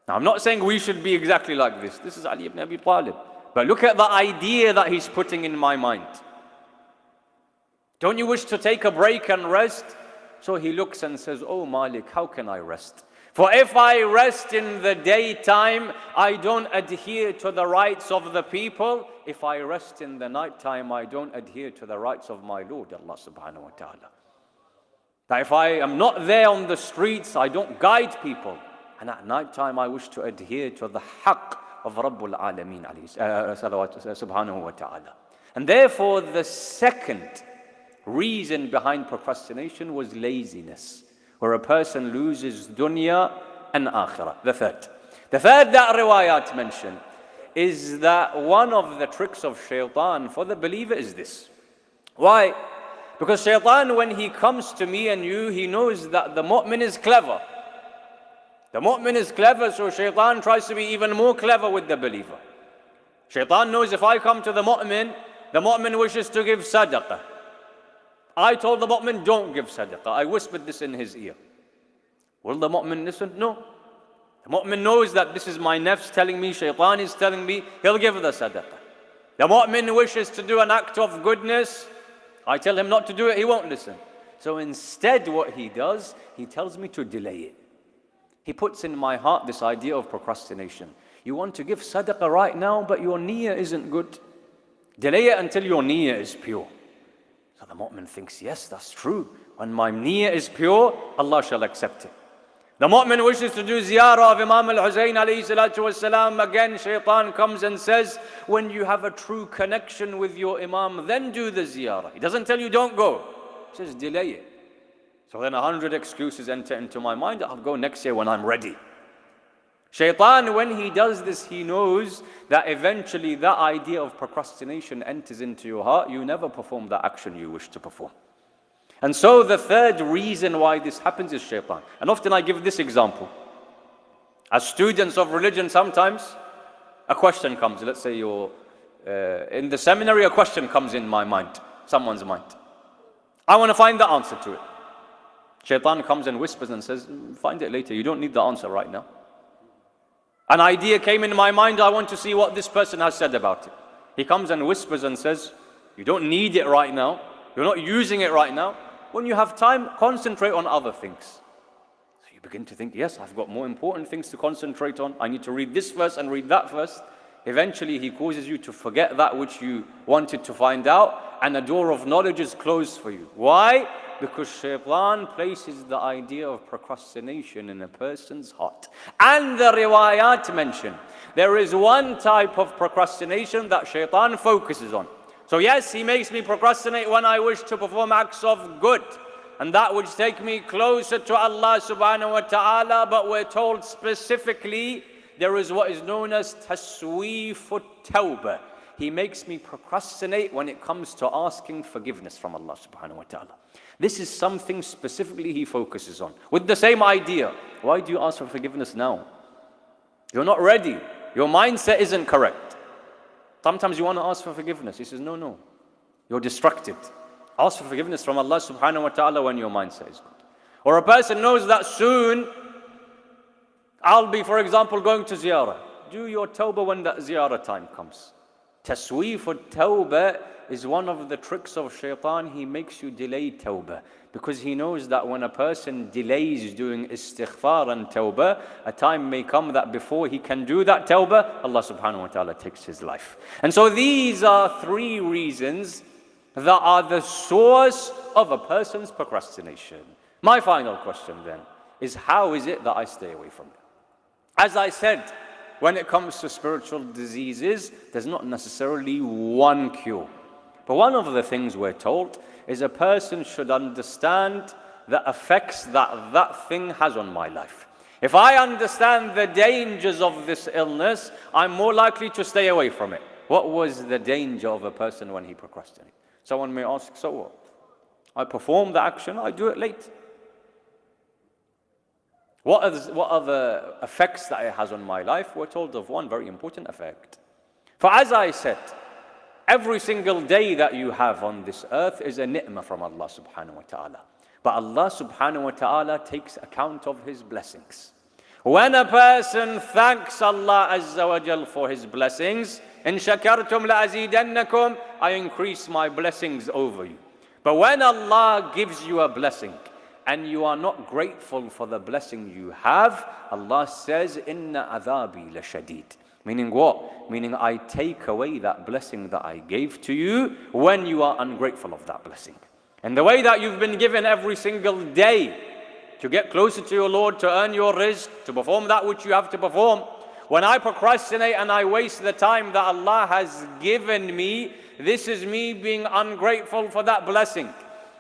Now, I'm not saying we should be exactly like this. This is Ali ibn Abi Talib. But look at the idea that he's putting in my mind. Don't you wish to take a break and rest? So he looks and says, oh Malik, how can I rest? For if I rest in the daytime, I don't adhere to the rights of the people. If I rest in the nighttime, I don't adhere to the rights of my Lord, Allah subhanahu wa ta'ala. That if I am not there on the streets, I don't guide people. And at nighttime, I wish to adhere to the haqq of Rabbul Alameen subhanahu wa ta'ala. And therefore, the second reason behind procrastination was laziness, where a person loses dunya and akhirah. The third that riwayat mention is that one of the tricks of shaitan for the believer is this. Why? Because shaitan, when he comes to me and you, he knows that the mu'min is clever. The mu'min is clever, so shaitan tries to be even more clever with the believer. Shaitan knows if I come to the mu'min wishes to give sadaqah. I told the mu'min, don't give sadaqah. I whispered this in his ear. Will the mu'min listen? No. The mu'min knows that this is my nafs telling me, shaitan is telling me, he'll give the sadaqah. The mu'min wishes to do an act of goodness. I tell him not to do it, he won't listen. So instead what he does, he tells me to delay it. He puts in my heart this idea of procrastination. You want to give sadaqah right now, but your niyyah isn't good. Delay it until your niyyah is pure. So the mu'min thinks, yes, that's true. When my niyyah is pure, Allah shall accept it. The mu'min wishes to do ziyarah of Imam al-Husayn alayhi salatu wasalam. Again, shaitan comes and says, when you have a true connection with your Imam, then do the ziyarah. He doesn't tell you don't go. He says delay it. So then 100 excuses enter into my mind. I'll go next year when I'm ready. Shaitan, when he does this, he knows that eventually that idea of procrastination enters into your heart. You never perform that action you wish to perform. And so the third reason why this happens is shaitan. And often I give this example. As students of religion, sometimes a question comes. Let's say you're in the seminary, a question comes in my mind, someone's mind. I want to find the answer to it. Shaitan comes and whispers and says, find it later, you don't need the answer right now. An idea came in my mind, I want to see what this person has said about it. He comes and whispers and says, you don't need it right now, you're not using it right now. When you have time, concentrate on other things. So you begin to think, yes, I've got more important things to concentrate on. I need to read this verse and read that verse. Eventually, he causes you to forget that which you wanted to find out, and a door of knowledge is closed for you. Why? Because shaitan places the idea of procrastination in a person's heart. And the riwayat mention, there is one type of procrastination that shaitan focuses on. So yes, he makes me procrastinate when I wish to perform acts of good, and that which take me closer to Allah subhanahu wa ta'ala, but we're told specifically, there is what is known as tasweefut tawbah. He makes me procrastinate when it comes to asking forgiveness from Allah subhanahu wa ta'ala. This is something specifically he focuses on. With the same idea, why do you ask for forgiveness now? You're not ready. Your mindset isn't correct. Sometimes you want to ask for forgiveness. He says, no, you're distracted. Ask for forgiveness from Allah subhanahu wa ta'ala when your mindset is good. Or a person knows that soon I'll be, for example, going to ziyarah. Do your tawbah when that ziyarah time comes. Tasweef al-tawbah is one of the tricks of shaitan. He makes you delay tawbah because he knows that when a person delays doing istighfar and tawbah, a time may come that before he can do that tawbah, Allah subhanahu wa ta'ala takes his life. And so these are three reasons that are the source of a person's procrastination. My final question then is, how is it that I stay away from it? As I said, when it comes to spiritual diseases, there's not necessarily one cure. But one of the things we're told is a person should understand the effects that that thing has on my life. If I understand the dangers of this illness, I'm more likely to stay away from it. What was the danger of a person when he procrastinated? Someone may ask, so what? I perform the action, I do it late. What are the effects that it has on my life? We're told of one very important effect. For as I said, every single day that you have on this earth is a ni'mah from Allah subhanahu wa ta'ala. But Allah subhanahu wa ta'ala takes account of His blessings. When a person thanks Allah azza wa jal for His blessings, in shakartum la'azidannakum, I increase my blessings over you. But when Allah gives you a blessing, and you are not grateful for the blessing you have, Allah says, Inna adhabi la shadid. Meaning what? Meaning I take away that blessing that I gave to you when you are ungrateful of that blessing. And the way that you've been given every single day to get closer to your Lord, to earn your rizq, to perform that which you have to perform, when I procrastinate and I waste the time that Allah has given me, this is me being ungrateful for that blessing.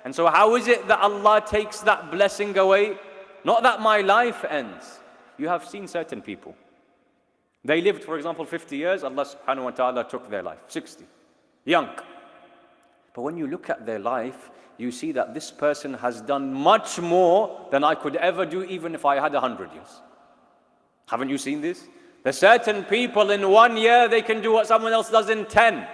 And so how is it that Allah takes that blessing away? Not that my life ends. You have seen certain people. They lived, for example, 50 years. Allah subhanahu wa ta'ala took their life. 60. Young. But when you look at their life, you see that this person has done much more than I could ever do even if I had 100 years. Haven't you seen this? There's certain people in 1 year, they can do what someone else does in 10.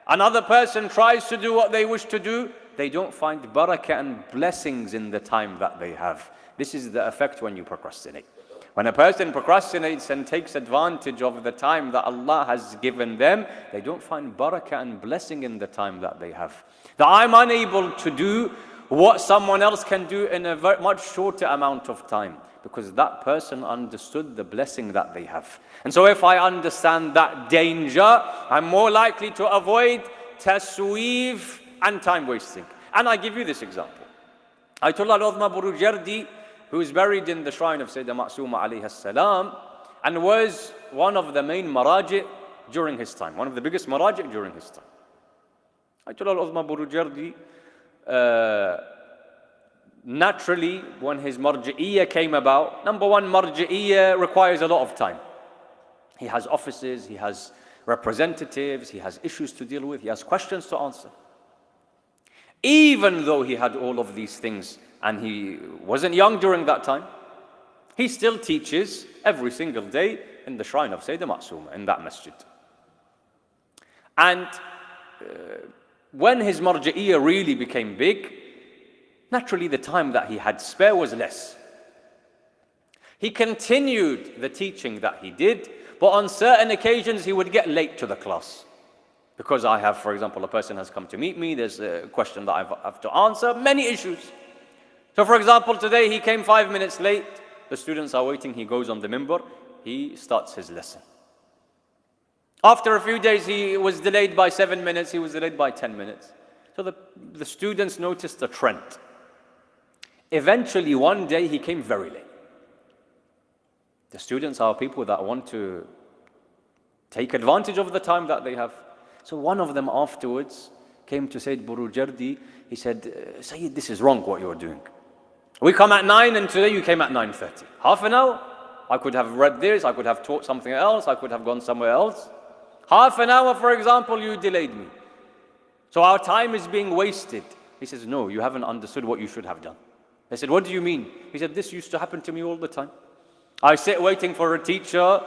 Another person tries to do what they wish to do. They don't find barakah and blessings in the time that they have. This is the effect when you procrastinate. When a person procrastinates and takes advantage of the time that Allah has given them, they don't find barakah and blessing in the time that they have. That I'm unable to do what someone else can do in a much shorter amount of time, because that person understood the blessing that they have. And so if I understand that danger, I'm more likely to avoid tasweef and time wasting. And I give you this example. Ayatollah al-Uzma Burujardi, who is buried in the shrine of Sayyidah Ma'sooma alayhi salam, and was one of the main maraji' during his time, one of the biggest maraji' during his time. Ayatollah al-Uzma Burujardi, naturally, when his marji'iyya came about, number one, marji'iyya requires a lot of time. He has offices, he has representatives, he has issues to deal with, he has questions to answer. Even though he had all of these things and he wasn't young during that time, he still teaches every single day in the shrine of Sayyidah Ma'sooma, in that masjid. And when his marji'iyya really became big, naturally the time that he had spare was less. He continued the teaching that he did, but on certain occasions he would get late to the class. Because I have, for example, a person has come to meet me, there's a question that I have to answer, many issues. So for example, today he came 5 minutes late, the students are waiting, he goes on the minbar, he starts his lesson. After a few days he was delayed by 7 minutes, he was delayed by 10 minutes. So the students noticed a trend. Eventually one day he came very late. The students are people that want to take advantage of the time that they have. So one of them afterwards came to Sayyid Burujardi. He said, Sayyid, this is wrong what you're doing. We come at 9 and today you came at 9:30. Half an hour? I could have read this, I could have taught something else, I could have gone somewhere else. Half an hour, for example, you delayed me. So our time is being wasted. He says, no, you haven't understood what you should have done. I said, what do you mean? He said, this used to happen to me all the time. I sit waiting for a teacher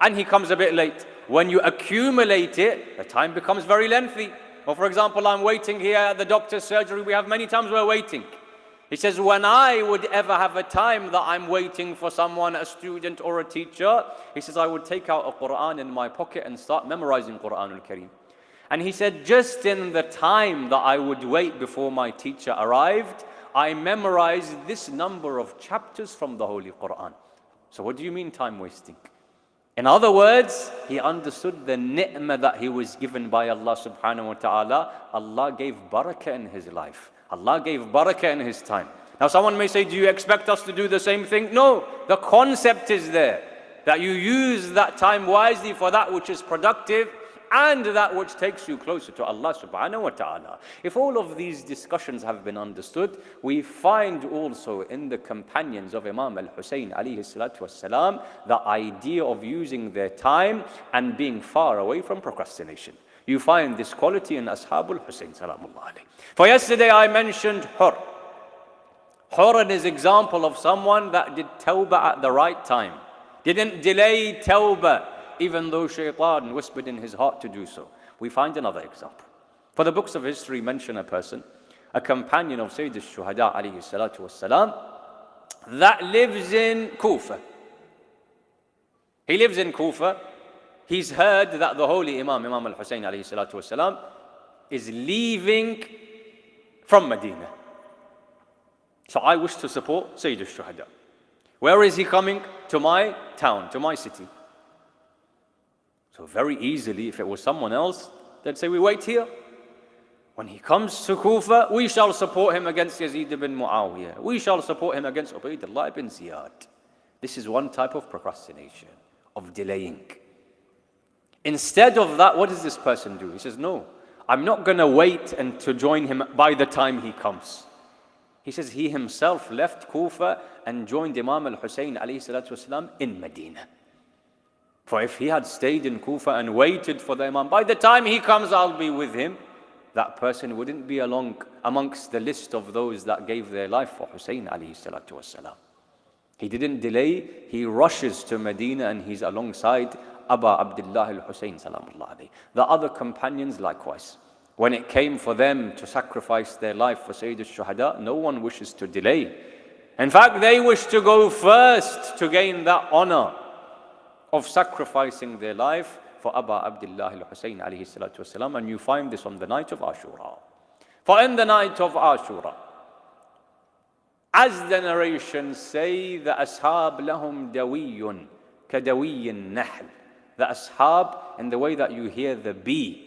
and he comes a bit late. When you accumulate it, the time becomes very lengthy. Or for example, I'm waiting here at the doctor's surgery. We have many times we're waiting. He says, when I would ever have a time that I'm waiting for someone, a student or a teacher, he says, I would take out a Quran in my pocket and start memorizing Quran al-Kareem. And he said, just in the time that I would wait before my teacher arrived, I memorized this number of chapters from the Holy Quran. So what do you mean time wasting? In other words, he understood the ni'mah that he was given by Allah subhanahu wa ta'ala. Allah gave barakah in his life. Allah gave barakah in his time. Now someone may say, do you expect us to do the same thing? No, the concept is there, that you use that time wisely for that which is productive and that which takes you closer to Allah subhanahu wa ta'ala. If all of these discussions have been understood, we find also in the companions of Imam al-Hussein alayhi salatu wassalam, the idea of using their time and being far away from procrastination. You find this quality in Ashabul Hussein salamullah alayhi. For yesterday I mentioned Hur. Hur is an example of someone that did tawbah at the right time. Didn't delay tawbah, even though shaitan whispered in his heart to do so. We find another example. For the books of history mention a person, a companion of Sayyid al-Shuhada alayhi salatu wassalam, that lives in Kufa. He lives in Kufa. He's heard that the holy Imam al-Hussein alayhi salatu wassalam, is leaving from Medina. So I wish to support Sayyid al-Shuhada. Where is he coming? To my town, to my city. So very easily, if it was someone else, they'd say, we wait here. When he comes to Kufa, we shall support him against Yazid ibn Muawiyah. We shall support him against Ubaydullah ibn Ziyad. This is one type of procrastination, of delaying. Instead of that, what does this person do? He says, no, I'm not going to wait and to join him by the time he comes. He says he himself left Kufa and joined Imam al-Hussein alayhi salatu wasalam in Medina. For if he had stayed in Kufa and waited for the Imam, by the time he comes, I'll be with him, that person wouldn't be amongst the list of those that gave their life for Hussein alayhi salatu wasalam. He didn't delay, he rushes to Medina and he's alongside Aba Abdullah al-Hussein salamullah alayhi. The other companions likewise. When it came for them to sacrifice their life for Sayyid al-Shuhada, no one wishes to delay. In fact, they wish to go first to gain that honor of sacrificing their life for Aba Abdullah al-Hussein alayhi salatu wasalam. And you find this on the night of Ashura. For in the night of Ashura, as the narrations say, the ashab lahum dawiyun kadawiyin nahl. The ashab, in the way that you hear the bee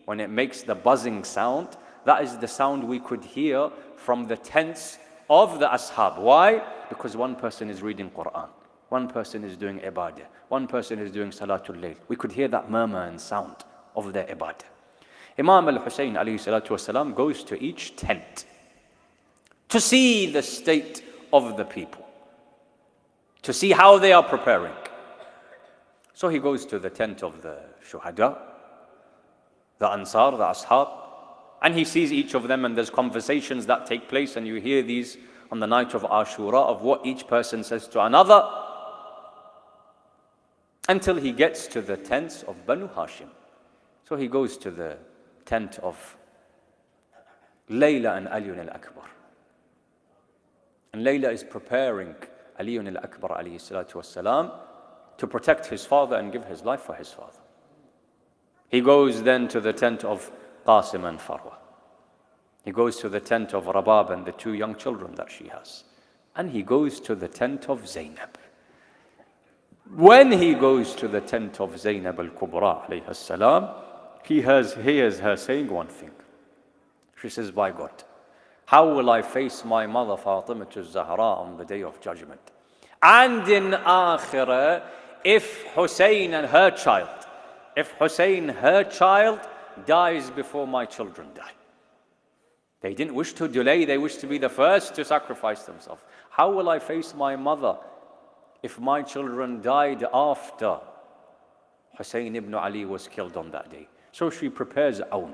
when it makes the buzzing sound, that is the sound we could hear from the tents of the ashab. Why? Because one person is reading Quran, one person is doing ibadah, one person is doing salatul layl. We could hear that murmur and sound of their ibadah. Imam al-Hussein alayhi salatu wasalam goes to each tent to see the state of the people, to see how they are preparing. So he goes to the tent of the Shuhada, the Ansar, the Ashab, and he sees each of them, and there's conversations that take place, and you hear these on the night of Ashura of what each person says to another, until he gets to the tents of Banu Hashim. So he goes to the tent of Layla and Ali Al Akbar. And Layla is preparing Ali Al Akbar alayhi salatu wassalam to protect his father and give his life for his father. He goes then to the tent of Qasim and Farwa. He goes to the tent of Rabab and the two young children that she has. And he goes to the tent of Zainab. When he goes to the tent of Zainab al-Kubra alayha salam, he hears her saying one thing. She says, by God, how will I face my mother Fatima al-Zahra on the day of judgment? And in Akhirah, if Hussein, her child dies before my children die. They didn't wish to delay, they wished to be the first to sacrifice themselves. How will I face my mother if my children died after Hussein ibn Ali was killed on that day? So she prepares Awn.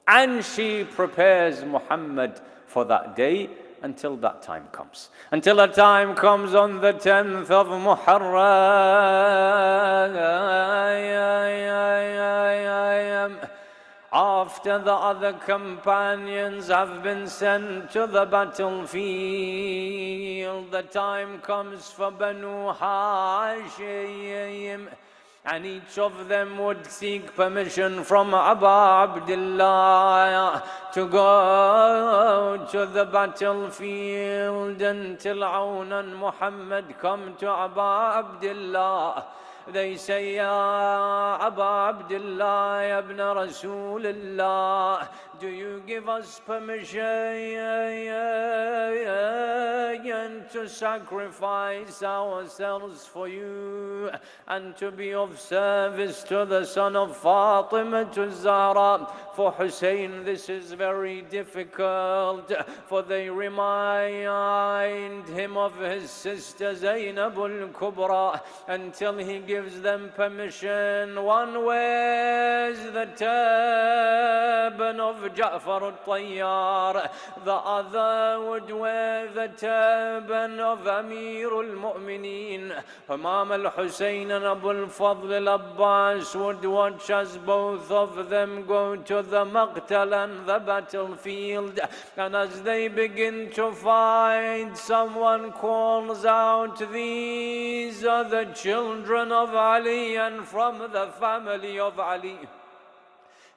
And she prepares Muhammad for that day until that time comes. Until that time comes on the 10th of Muharram. After the other companions have been sent to the battlefield, the time comes for Banu Hashim, and each of them would seek permission from Abu Abdullah to go to the battlefield until Aun and Muhammad come to Abu Abdullah. They say, Ya Abu Abdullah ibn Rasulullah, do you give us permission to sacrifice ourselves for you and to be of service to the son of Fatima to Zahra? For Hussein this is very difficult, for they remind him of his sister Zainab al-Kubra until he gives them permission. One wears the turban of Ja'far al-Tayyar, the other would wear the turban of Amir al-Mu'mineen. Imam al-Hussein and Abu al-Fadl al-Abbas would watch as both of them go to the maqtal and the battlefield, and as they begin to fight, someone calls out, these are the children of Ali and from the family of Ali.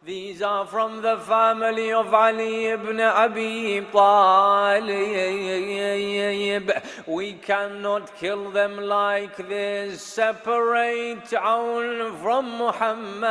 These are from the family of Ali ibn Abi Talib. We cannot kill them like this. Separate Aun from Muhammad.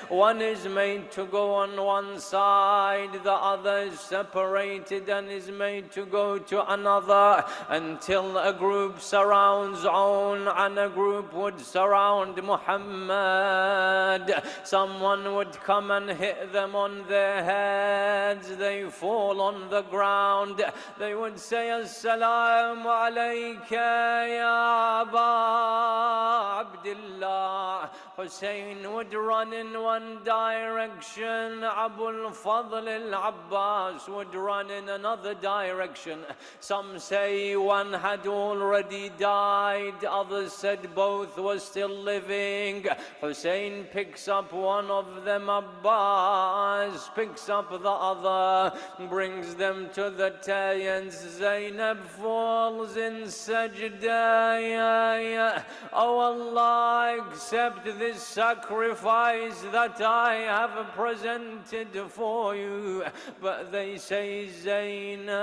One is made to go on one side, the other is separated and is made to go to another, until a group surrounds Aun and a group would surround Muhammad. Someone would come and hit them on their heads. They fall on the ground. They would say, Assalamu alayka ya Aba Abdullah. Hussein would run in one direction. Abu al-Fadl al-Abbas would run in another direction. Some say one had already died. Others said both were still living. Hussein picks up one of them, Abbas picks up the other, brings them to the Tayyans. Zainab falls in sajda. Oh Allah, accept this sacrifice that I have presented for you. But they say Zainab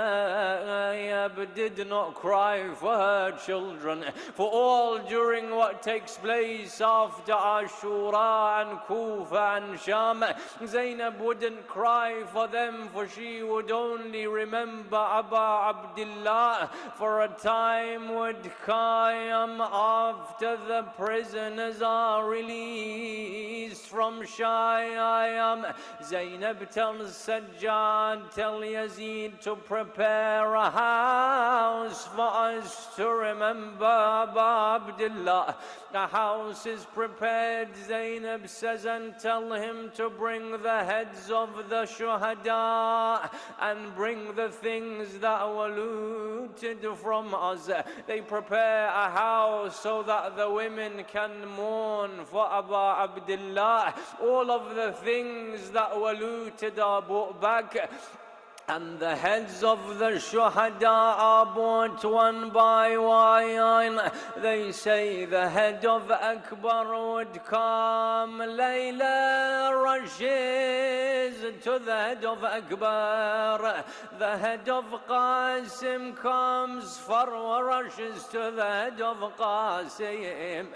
did not cry for her children, for all during what takes place after Ashura and Kufa and Sham, Zainab wouldn't cry for them, for she would only remember Abu Abdullah. For a time would come after the prisoners are released from Shayam. Zainab tells Sajjad, tell Yazid to prepare a house for us to remember Abu Abdullah. The house is prepared, Zainab says, and tell him to bring the heads of the shuhada and bring the things that were looted from us. They prepare a house so that the women can mourn for Abu Abdullah. All of the things that were looted are brought back, and the heads of the shuhada are brought one by one. They say the head of Akbar would come, Layla rushes to the head of Akbar. The head of Qasim comes, Farwa rushes to the head of Qasim.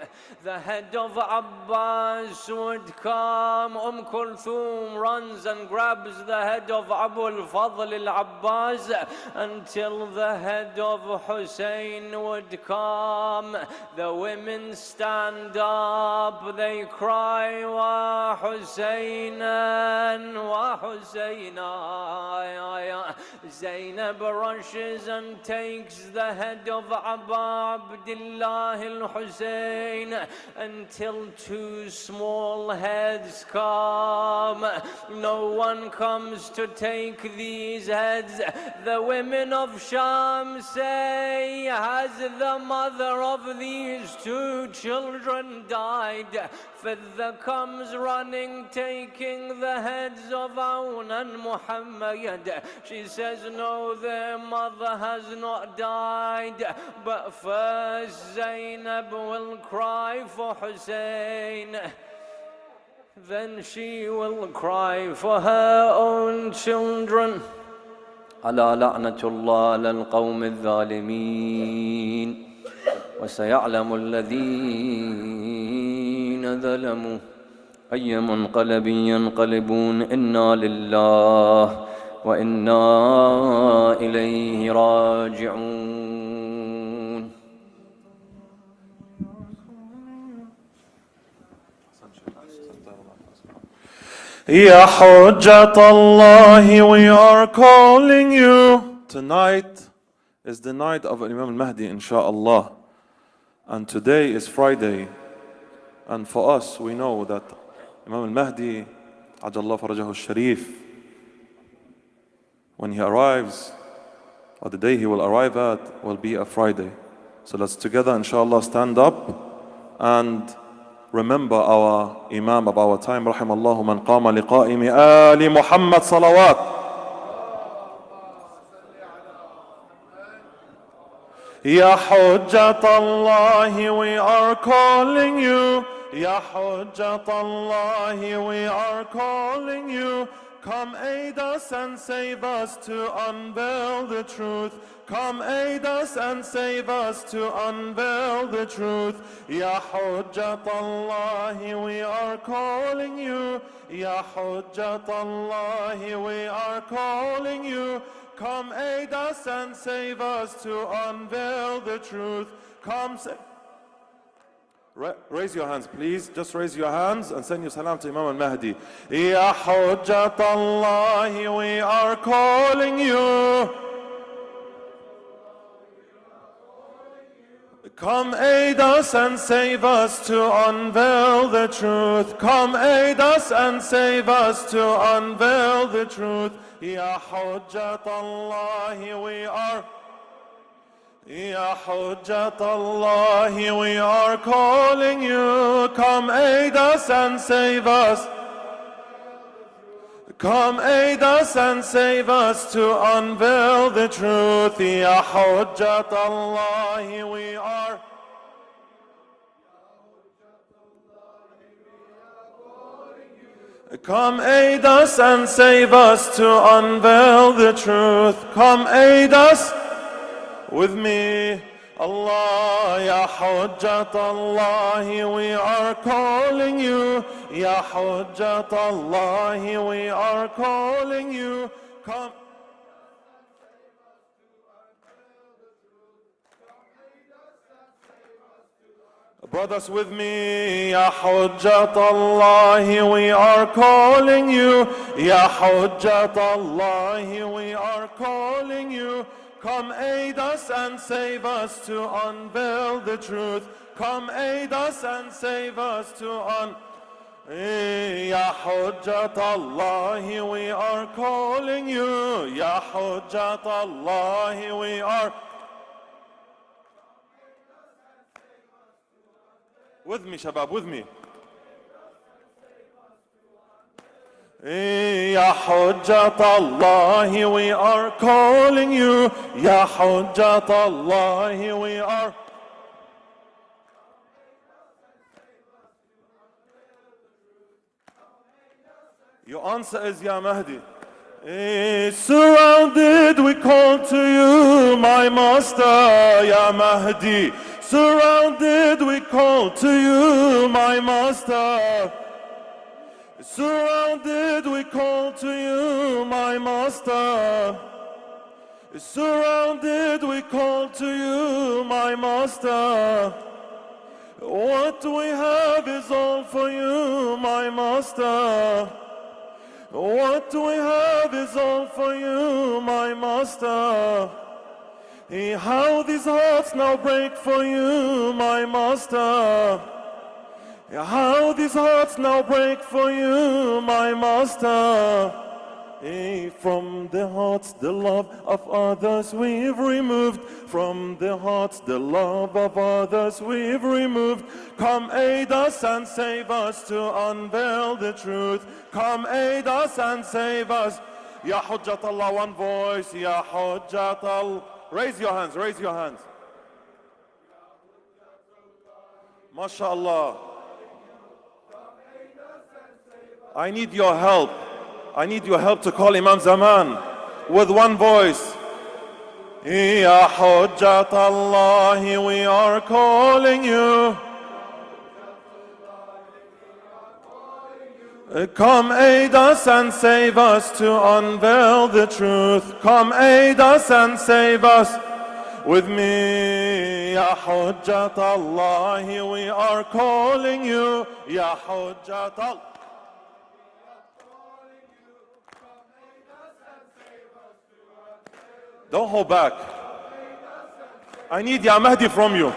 The head of Abbas would come, Kulthum runs and grabs the head of Abu al-Fadl al-Abbas, until the head of Hussein would come. The women stand up, they cry, Wa Husaynan, Wa Husayna. Zainab rushes and takes the head of Abu Abdullah al-Hussein, until two small heads come. No one comes to take the babies' heads. The women of Sham say, has the mother of these two children died? Fidda comes running, taking the heads of Aun and Muhammad. She says, no, their mother has not died, but first Zainab will cry for Hussein. Then she will cry for her own children. على لعنة الله على القوم الظالمين وسيعلم الذين ظلموا أي منقلب ينقلبون إنا لله وإنا إليه راجعون. Ya Hujjat Allah, we are calling you. Tonight is the night of Imam al-Mahdi, insha'Allah. And today is Friday. And for us, we know that Imam al-Mahdi, Ajallah Farajahu al-Sharif, when he arrives, or the day he will arrive at, will be a Friday. So let's together, insha'Allah, stand up and remember our Imam of our time, rahimallahu man qama liqa'i MeA Muhammad salawat. Ya Hujjat Allah, we are calling you. Ya Hujjat Allah, we are calling you. Come aid us and save us to unveil the truth. Come aid us and save us to unveil the truth. Ya Hujjat Allah, we are calling you. Ya Hujjat Allah, we are calling you. Come aid us and save us to unveil the truth. Come raise your hands, please. Just raise your hands and send your salam to Imam al-Mahdi. Ya Hujjat Allah, we are calling you. Come aid us and save us to unveil the truth. Come aid us and save us to unveil the truth. Ya Hujjat Allah, we are. Ya Hujjat Allah, we are calling you. Come aid us and save us. Come aid us and save us to unveil the truth. Ya Hujjat Allah, we are. Come aid us and save us to unveil the truth. Come aid us with me. Allah, Ya Hujjat Allah, we are calling you. Ya Hujjat Allah, we are calling you. Come. Brothers with me, Ya Hujjat Allah, we are calling you. Ya Hujjat Allah, we are calling you. Come aid us and save us to unveil the truth. Come aid us and save us to Ya Hujjat Allah, we are calling you. Ya Hujjat Allah, we are. With me, Shabab, with me. Ya Hujjat Allah, we are calling you. Ya Hujjat Allah, we are. Your answer is Ya Mahdi. Surrounded, we call to you, my master, Ya Mahdi. Surrounded, we call to you, my master. Surrounded, we call to you, my master. Surrounded, we call to you, my master. What we have is all for you, my master. What we have is all for you, my master. How these hearts now break for you, my master. How these hearts now break for you, my master. From the hearts the love of others we've removed. From the hearts the love of others we've removed. Come aid us and save us to unveil the truth. Come aid us and save us. Ya Hujjat Allah, one voice. Ya Hujjat Allah. Raise your hands, raise your hands. MashaAllah. I need your help. I need your help to call Imam Zaman with one voice. Ya Hujjat Allah, we are calling you. Come aid us and save us to unveil the truth. Come aid us and save us. With me, Ya Hujjat Allah, we are calling you. Ya Hujjat Allah. Don't hold back. I need Ya Mahdi from you.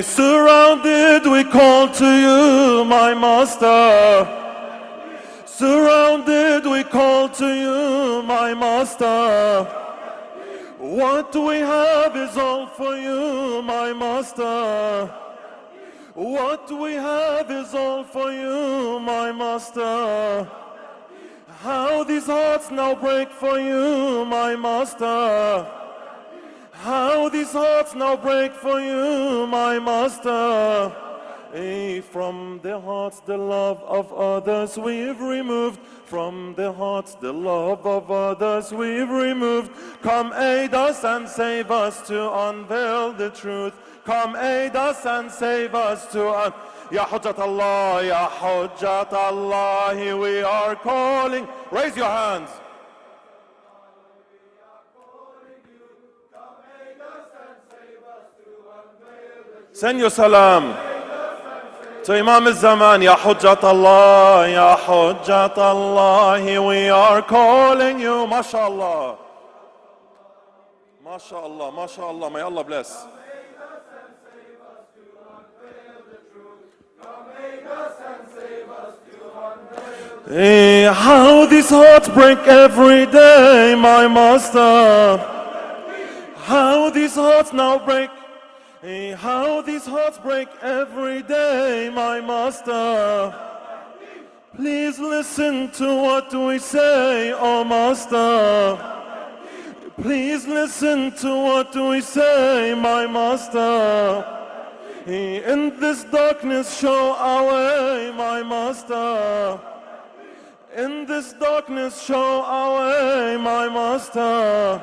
Surrounded, we call to you, my master. Surrounded, we call to you, my master. What we have is all for you, my master. What we have is all for you, my master. How these hearts now break for you, my master. How these hearts now break for you, my master. From the hearts the love of others we've removed. From the hearts the love of others we've removed. Come aid us and save us to unveil the truth. Come aid us and save us to Ya Hujjat Allah, Ya Hujjat Allah, we are calling. Raise your hands. Send your salam to Imam al-Zaman. Ya Hujjat Allah, Ya Hujjat Allah, we are calling you. MashaAllah. MashaAllah, MashaAllah. May Allah bless. How these hearts break every day, my master. How these hearts now break. How these hearts break every day, my master. Please listen to what we say, oh master. Please listen to what we say, my master. In this darkness show our way, my master. In this darkness show our way, my master.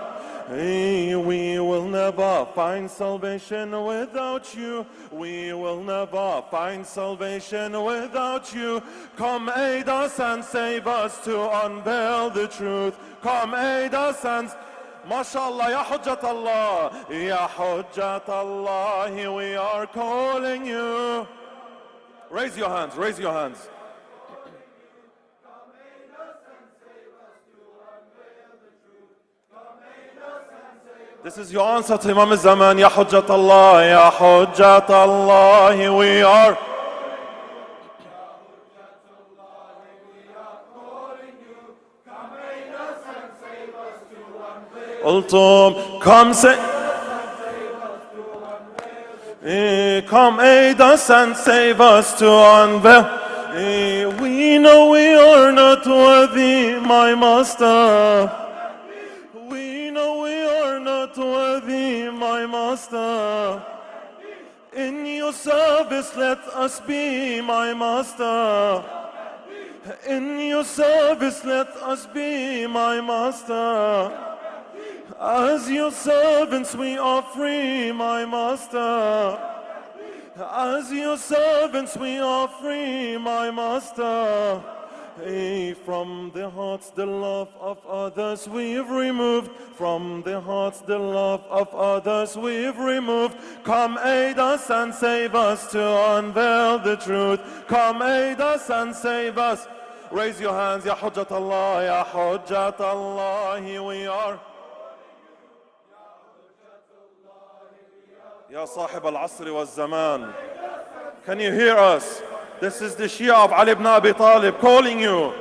We will never find salvation without you. We will never find salvation without you. Come aid us and save us to unveil the truth. Come aid us and MashaAllah, Ya Hujjat Allah, Ya Hujjat Allah, we are calling you. Raise your hands, raise your hands. This is your answer to Imam al-Zaman, Ya Hujjat Allah, Ya Hujjat Allah, we are. Ultum, come say, come aid us and save us to unveil. We know we are not worthy, my master. We know we are not worthy, my master. In your service let us be, my master. In your service let us be, my master. As your servants we are free, my master. As your servants we are free, my master. From the hearts the love of others we've removed. From the hearts the love of others we've removed. Come aid us and save us to unveil the truth. Come aid us and save us. Raise your hands, Ya Hujjat Allah, Ya Hujjat Allah, here we are. Ya Sahib al-Asr wal-Zaman. Can you hear us? This is the Shia of Ali ibn Abi Talib calling you.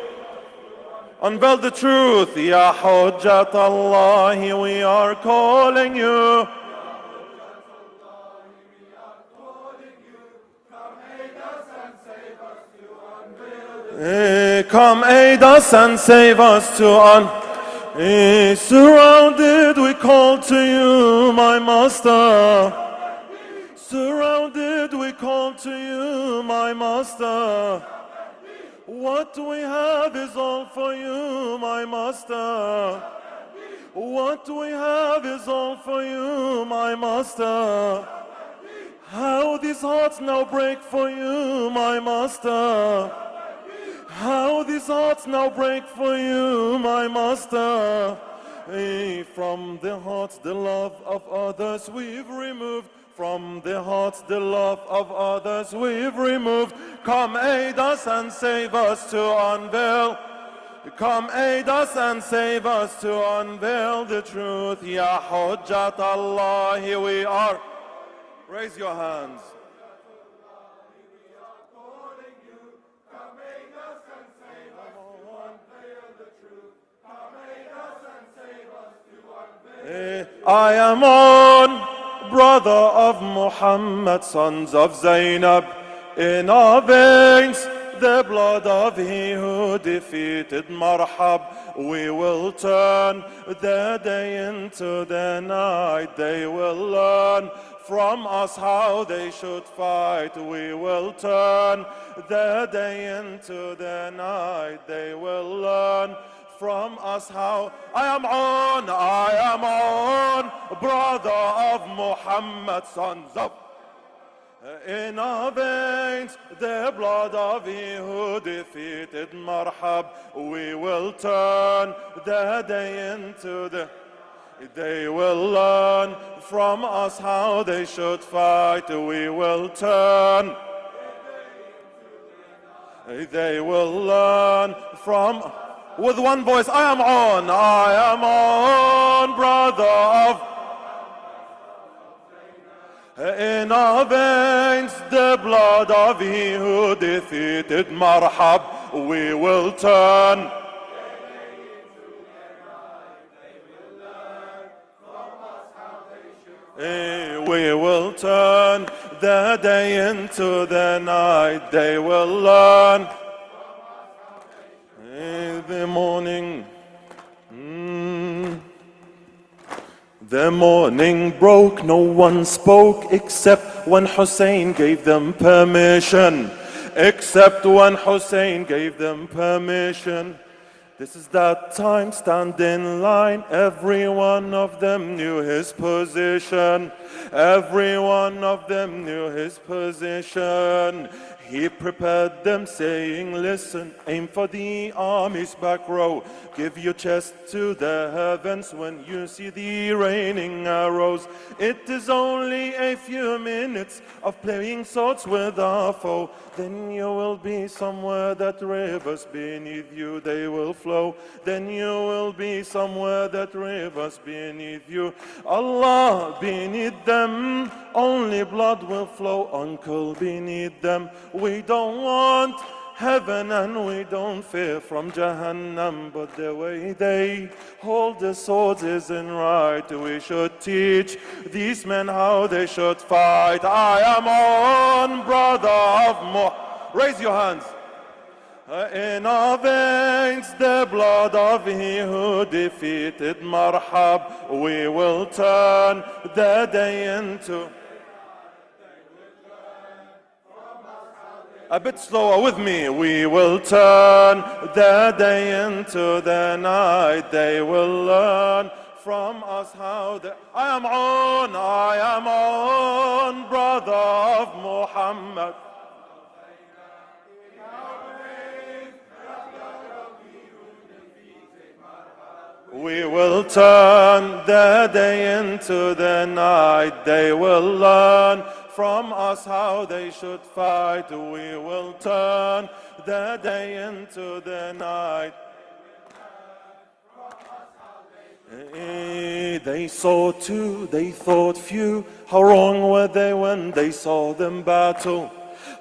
Unveil the truth. Ya Hujjat Allah, we are calling you. Come aid us and save us to surrounded, we call to you, my Master. Surrounded, we call to you, my Master. What we have is all for you, my Master. What we have is all for you, my Master. How these hearts now break for you, my Master. How these hearts now break for you, my Master. From the hearts the love of others we've removed. From the hearts the love of others we've removed. Come aid us and save us to unveil. Come aid us and save us to unveil the truth. Ya Hujjat Allah, here we are. Raise your hands. I am on, brother of Muhammad, sons of Zainab. In our veins, the blood of he who defeated Marhab. We will turn the day into the night. They will learn from us how they should fight. We will turn the day into the night. They will learn from us how. I am on, brother of Muhammad, sons of. In our veins, the blood of he who defeated Marhab. We will turn the day into the. They will learn from us how they should fight. We will turn. They will learn from. With one voice, I am on, brother of. In our veins, the blood of he who defeated Marhab. We will turn. We will turn the day into the night. They will learn. The morning. The morning broke, no one spoke except when Hussein gave them permission. Except when Hussein gave them permission. This is that time, stand in line. Every one of them knew his position. Every one of them knew his position. He prepared them saying, listen, aim for the army's back row. Give your chest to the heavens when you see the raining arrows. It is only a few minutes of playing swords with our foe. Then you will be somewhere that rivers beneath you, they will flow. Then you will be somewhere that rivers beneath you. Allah beneath them, only blood will flow. Uncle beneath them. We don't want heaven and we don't fear from Jahannam, but the way they hold the swords isn't right. We should teach these men how they should fight. I am on, brother of Raise your hands. In our veins, the blood of he who defeated Marhab. We will turn the day into. A bit slower with me. We will turn the day into the night. They will learn from us how they. I am on, brother of Muhammad. We will turn the day into the night. They will learn from us how they should fight. We will turn the day into the night. They saw two, they thought few. How wrong were they when they saw them battle?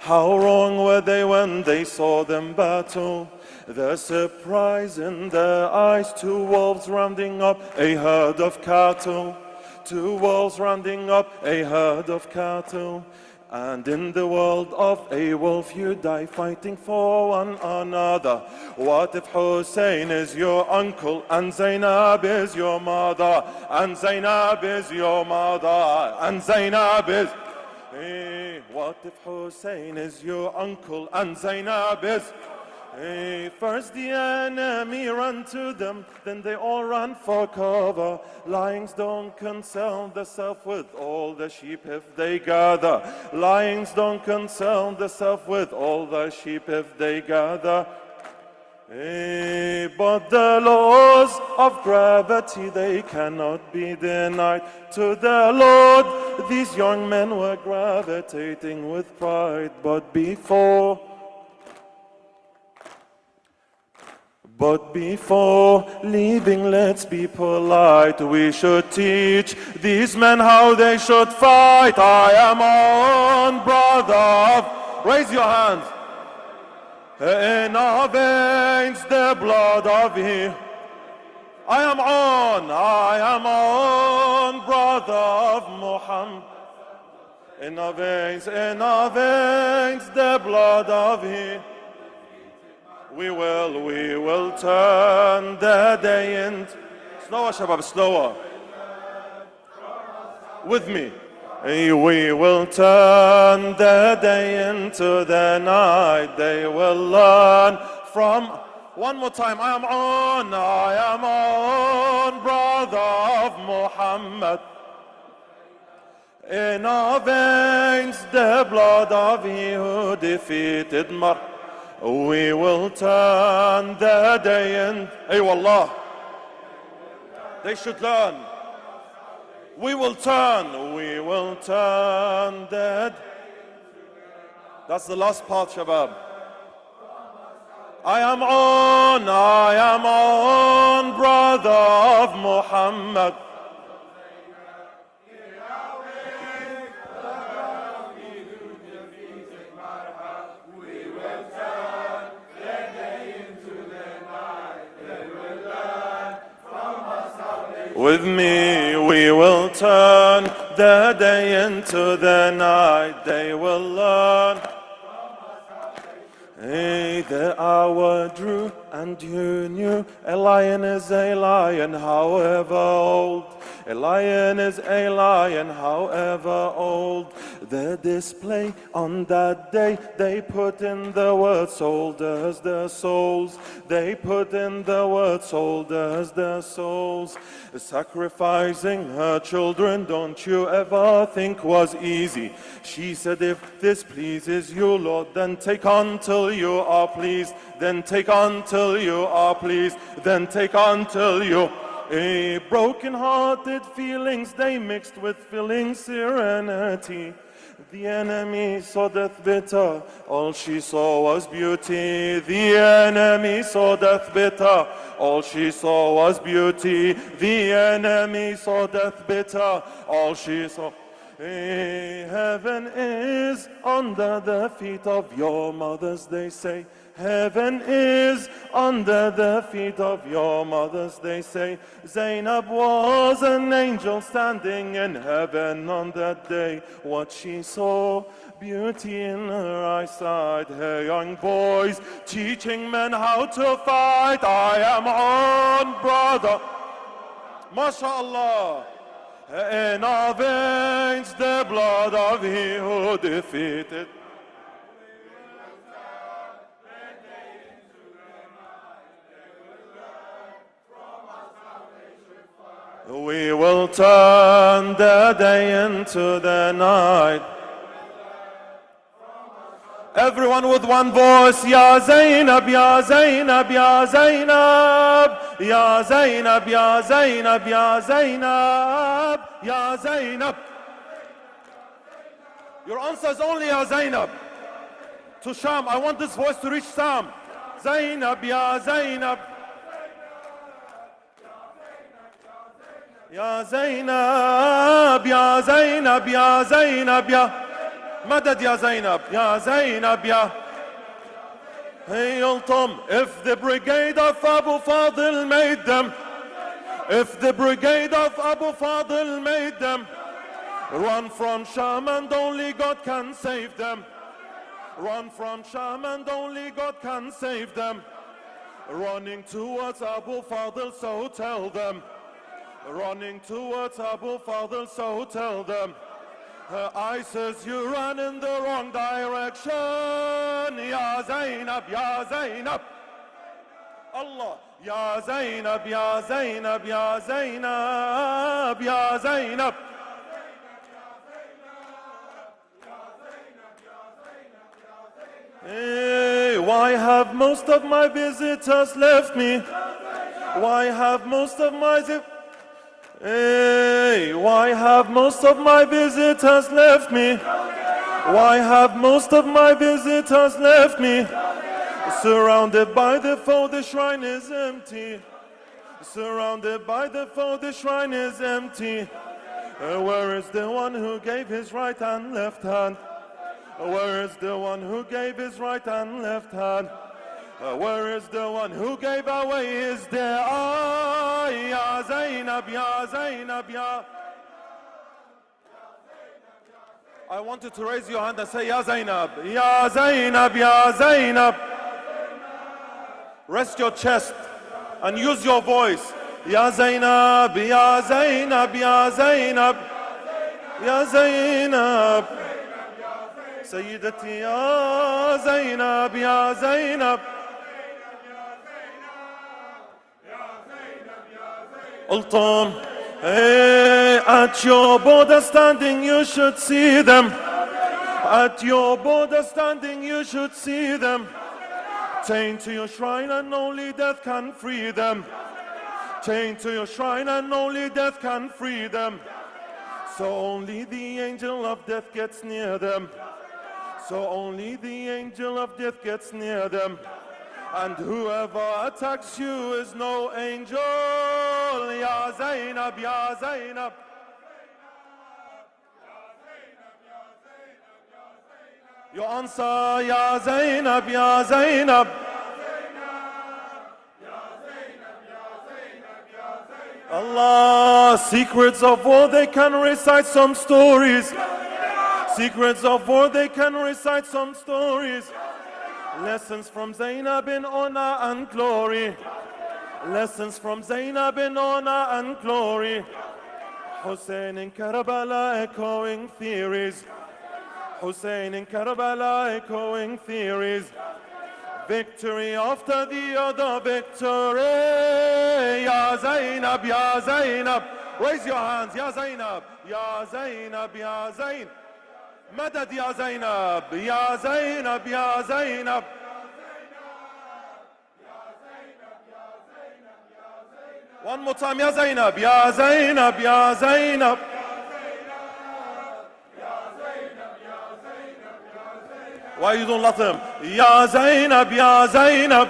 How wrong were they when they saw them battle? The surprise in their eyes, two wolves rounding up a herd of cattle. Two wolves rounding up a herd of cattle. And in the world of a wolf you die fighting for one another. What if Hussein is your uncle and Zainab is your mother? And Zainab is your mother. And Zainab is... what if Hussein is your uncle and Zainab is... First the enemy run to them, then they all run for cover. Lions don't concern themselves with all the sheep if they gather. Lions don't concern themselves with all the sheep if they gather. But the laws of gravity, they cannot be denied. To the Lord, these young men were gravitating with pride. But before leaving, let's be polite. We should teach these men how they should fight. I am on, brother. Raise your hands. In our veins, the blood of Him. I am on, brother of Muhammad. In our veins, the blood of Him. We will turn the day into... Slower, Shabab, slower. With me. We will turn the day into the night. They will learn from... One more time. I am on, brother of Muhammad. In our veins, the blood of He who defeated Mar. We will turn the day in. Hey, wallah. They should learn. We will turn the... That's the last part, Shabab. I am on, brother of Muhammad. With me, we will turn the day into the night. They will learn. Hey, the hour drew and you knew a lion is a lion, however old. A lion is a lion, however old. The display on that day, they put in the word sold as their souls. They put in the word sold as their souls. Sacrificing her children, don't you ever think was easy. She said, if this pleases you, Lord, then take on till you are pleased. Then take on till you are pleased. Then take on till you... broken-hearted feelings, they mixed with filling serenity. The enemy saw death bitter, all she saw was beauty. The enemy saw death bitter, all she saw was beauty. The enemy saw death bitter, all she saw... Heaven is under the feet of your mothers, they say. Heaven is under the feet of your mothers, they say. Zainab was an angel standing in heaven on that day. What she saw, beauty in her eyesight. Her young boys teaching men how to fight. I am on, brother. MashaAllah. In our veins, the blood of He who defeated. We will turn the day into the night. Everyone with one voice, Ya Zainab, Ya Zainab, Ya Zainab, Ya Zainab, Ya Zainab, Ya Zainab, Ya Zainab. Your answer is only Ya Zainab. To Sham, I want this voice to reach Sham. Zainab, Ya Zainab. Ya Zainab, Ya Zainab, Ya Zainab, Ya Madad, Ya Zainab, Ya Zainab, Ya Hey Ultum, if the brigade of Abu Fadl made them, if the brigade of Abu Fadl made them, run from Sham and only God can save them. Run from Sham and only God can save them. Running towards Abu Fadl, so tell them. Running towards Abu Fadl, so tell them. ISIS, you ran in the wrong direction. Ya Zainab, Ya Zainab. Allah. Ya Zainab, Ya Zainab, Ya Zainab, Ya Zainab. Hey, why have most of my visitors left me? Why have most of my Hey, why have most of my visitors left me? Why have most of my visitors left me? Surrounded by the foe, the shrine is empty. Surrounded by the foe, the shrine is empty. Where is the one who gave his right and left hand? Where is the one who gave his right and left hand? Where is the one who gave away his dear eye? Ya Zainab, Ya Zainab, Ya. I want you to raise your hand and say Ya Zainab, Ya Zainab, Ya Zainab. Rest your chest and use your voice. Ya Zainab, Ya Zainab, Ya Zainab, Ya Zainab. Sayyidati Ya Zainab, Ya Zainab. Ultum, hey, at your border standing you should see them. At your border standing you should see them. Chained to your shrine and only death can free them. Chained to your shrine and only death can free them. So only the angel of death gets near them. So only the angel of death gets near them. And whoever attacks you is no angel. Ya Zainab, Ya Zainab. Your answer, Ya Zainab, Ya Zainab. Allah, secrets of war, they can recite some stories. Secrets of war, they can recite some stories. Lessons from Zainab in honor and glory. Lessons from Zainab in honor and glory. Hussein in Karbala echoing theories. Hussein in Karbala echoing theories. Victory after the other victory. Ya Zainab, Ya Zainab. Raise your hands, Ya Zainab. Ya Zainab, Ya Zainab. Madad Ya Zainab, Ya Zainab, Ya Zainab. One more time, Ya Zainab, Ya Zainab, Ya Zainab. Why you don't let them? Ya Zainab, Ya Zainab.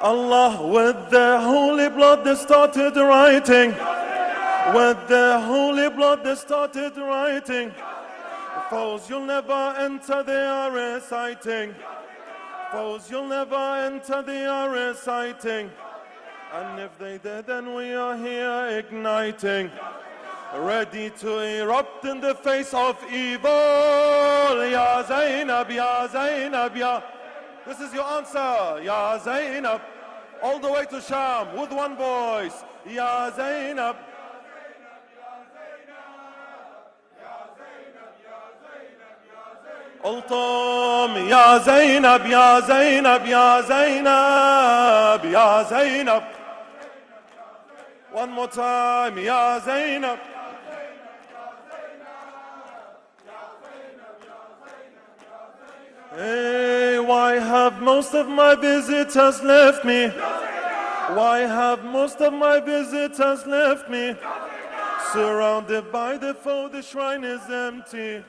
Allah, with their holy blood they started writing. With their holy blood they started writing. Foes you'll never enter, they are reciting. Foes you'll never enter, they are reciting. And if they did, then we are here igniting. Ready to erupt in the face of evil. Ya Zainab, Ya Zainab, Ya. This is your answer. Ya Zainab. All the way to Sham with one voice. Ya Zainab. Ultum, Ya Zainab, Ya Zainab, Ya Zainab, Ya Zainab. One more time, Ya Zainab. Hey, why have most of my visitors left me? Why have most of my visitors left me? Surrounded by the foe, the shrine is empty.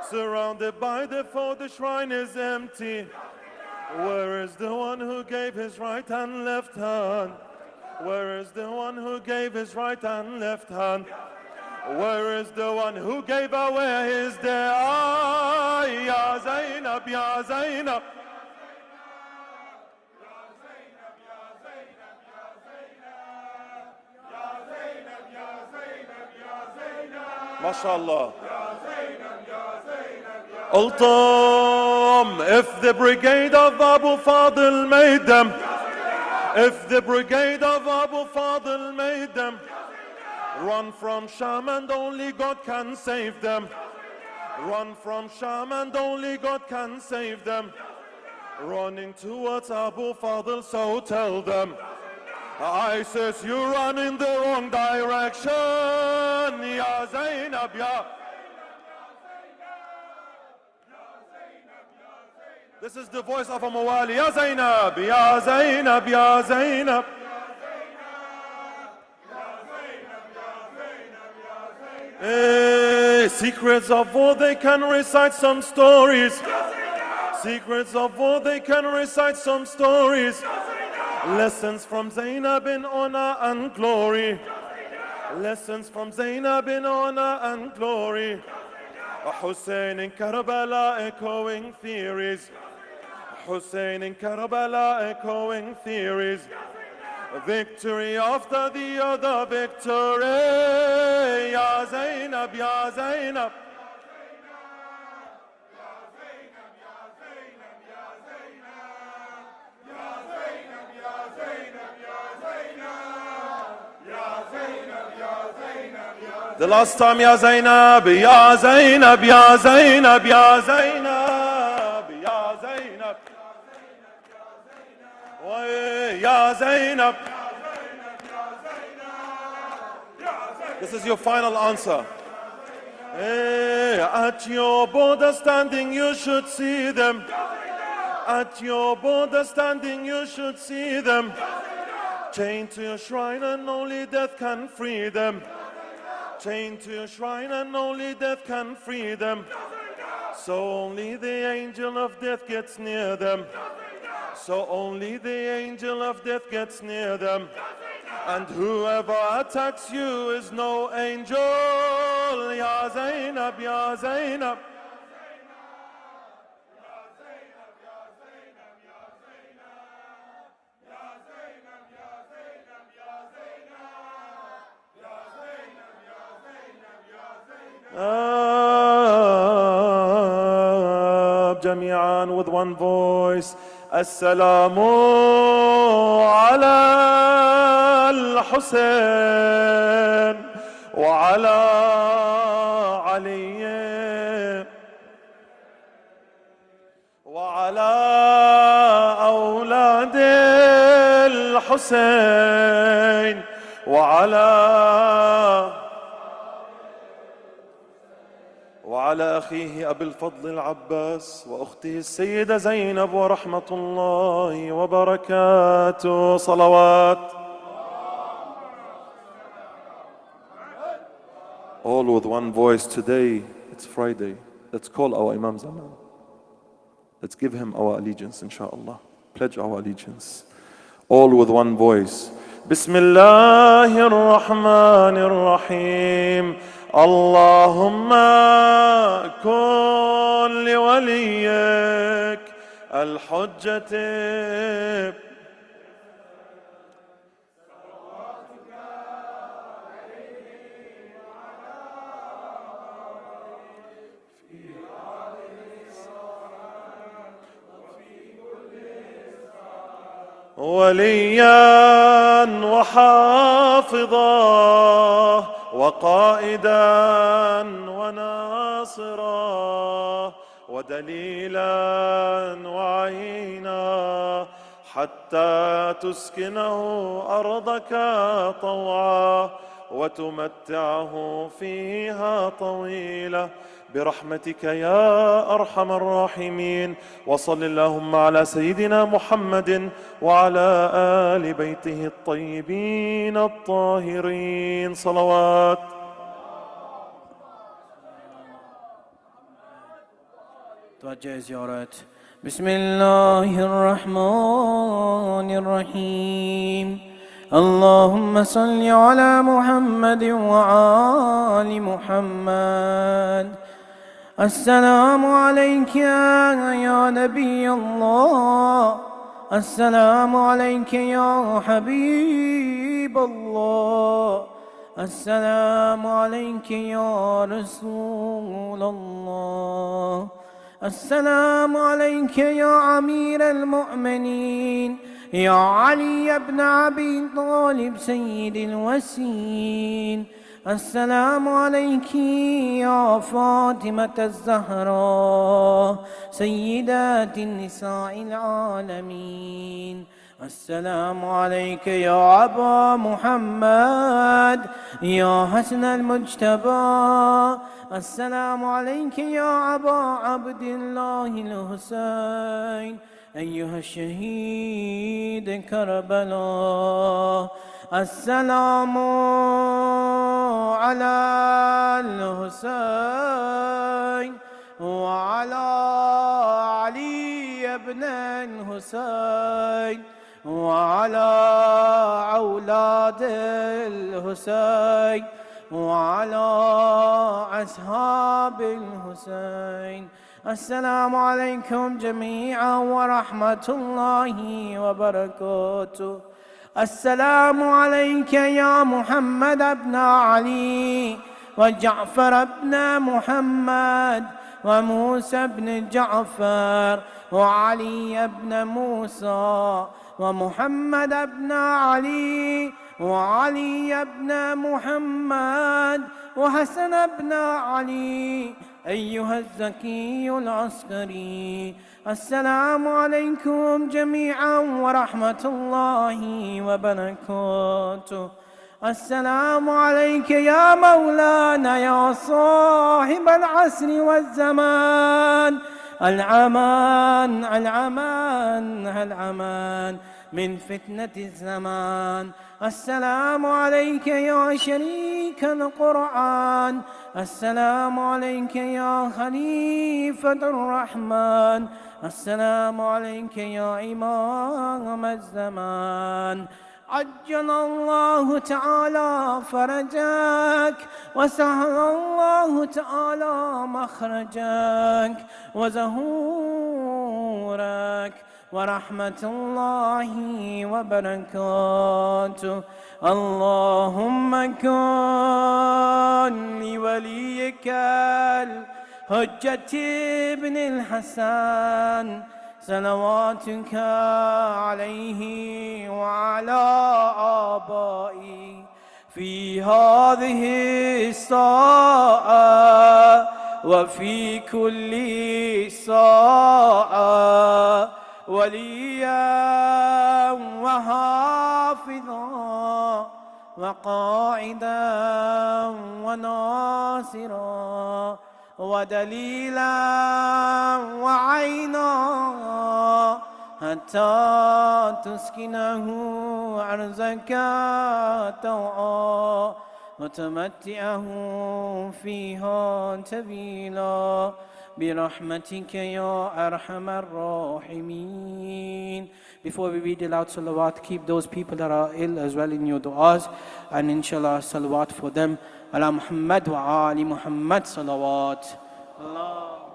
Surrounded by the foe, the shrine is empty. Where is the one who gave his right and left hand? Where is the one who gave his right and left hand? Where is the one who gave away his day? Ah, Ya Zainab, Ya Zainab. MashaAllah. Ultum, if the brigade of Abu Fadl made them, if the brigade of Abu Fadl made them, run from Sham and only God can save them. Run from Sham and only God can save them. Running towards Abu Fadl, so tell them, ISIS, you run in the wrong direction. Ya Zainab, Ya. This is the voice of a Mawali. Ya Zainab, Ya Zainab, Ya Zainab. Hey, secrets of war, they can recite some stories. Secrets of war, they can recite some stories. Lessons from Zainab in honor and glory. Lessons from Zainab in honor and glory. Hussein in Karbala echoing theories. Hussein in Karbala echoing theories. Victory after the other victory. Ya Zainab, Ya Zainab. The last time, Ya Zainab, Ya Zainab, Ya Zainab, Ya Zainab, Ya Zainab, Ya Zainab. This is your final answer. Hey, at your border standing, you should see them. At your border standing, you should see them. Chained to your shrine and only death can free them. Chained to your shrine and only death can free them. So only the angel of death gets near them. So only the angel of death gets near them. And whoever attacks you is no angel. Ya Zainab, Ya Zainab. جميعا with one voice. السلام على الحسين وعلى علي وعلى أولاد الحسين وعلى أخيه أبي الفضل العباس وأخته السيدة زينب ورحمة الله وبركاته. صلوات. All with one voice. Today, it's Friday. Let's call our Imam Zaman. Let's give him our allegiance, inshallah. Pledge our allegiance. All with one voice. Bismillahir Rahmanir Rahim. اللهم كن لوليك الحجة وليا وحافظا وقائدا وناصرا ودليلا وعينا حتى تسكنه أرضك طوعا وتمتعه فيها طويلا برحمتك يا أرحم الراحمين. وصل اللهم على سيدنا محمد وعلى آل بيته الطيبين الطاهرين. صلوات. توجه زيارات. بسم الله الرحمن الرحيم. اللهم صل على محمد وآل محمد. السلام عليك يا نبي الله، السلام عليك يا حبيب الله، السلام عليك يا رسول الله، السلام عليك يا أمير المؤمنين، يا علي بن أبي طالب سيد الوسيل. السلام عليك يا فاطمة الزهراء سيدات النساء العالمين. السلام عليك يا أبا محمد يا حسن المجتبى. السلام عليك يا أبا عبد الله الحسين أيها الشهيد كربلاء. السلام على الحسين وعلى علي بن الحسين وعلى أولاد الحسين وعلى أصحاب الحسين. السلام عليكم جميعا ورحمة الله وبركاته. السلام عليك يا محمد بن علي وجعفر بن محمد وموسى بن جعفر وعلي بن موسى ومحمد بن علي وعلي بن محمد وحسن بن علي أيها الزكي العسكري. السلام عليكم جميعا ورحمة الله وبركاته. السلام عليك يا مولانا يا صاحب العصر والزمان. الأمان الأمان الأمان من فتنة الزمان. السلام عليك يا شريك القرآن. السلام عليك يا خليفة الرحمن. السلام عليك يا إمام الزمان. عجل الله تعالى فرجك وسهل الله تعالى مخرجك وزهورك ورحمة الله وبركاته. اللهم كن لوليك الحجة ابن الحسن صلواتك عليه وعلى آبائه في هذه الساعة وفي كل ساعة وليا وحافظا وقائدا وناصرا ودليلا وعينا حتى تسكنه أرزك طوعا وتمتعه فيها طويلا برحمتك يا أرحم الراحمين. Before we read aloud salawat, keep those people that are ill as well in your du'as, and inshallah salawat for them. Ala Muhammad wa Ali Muhammad salawat. Allah.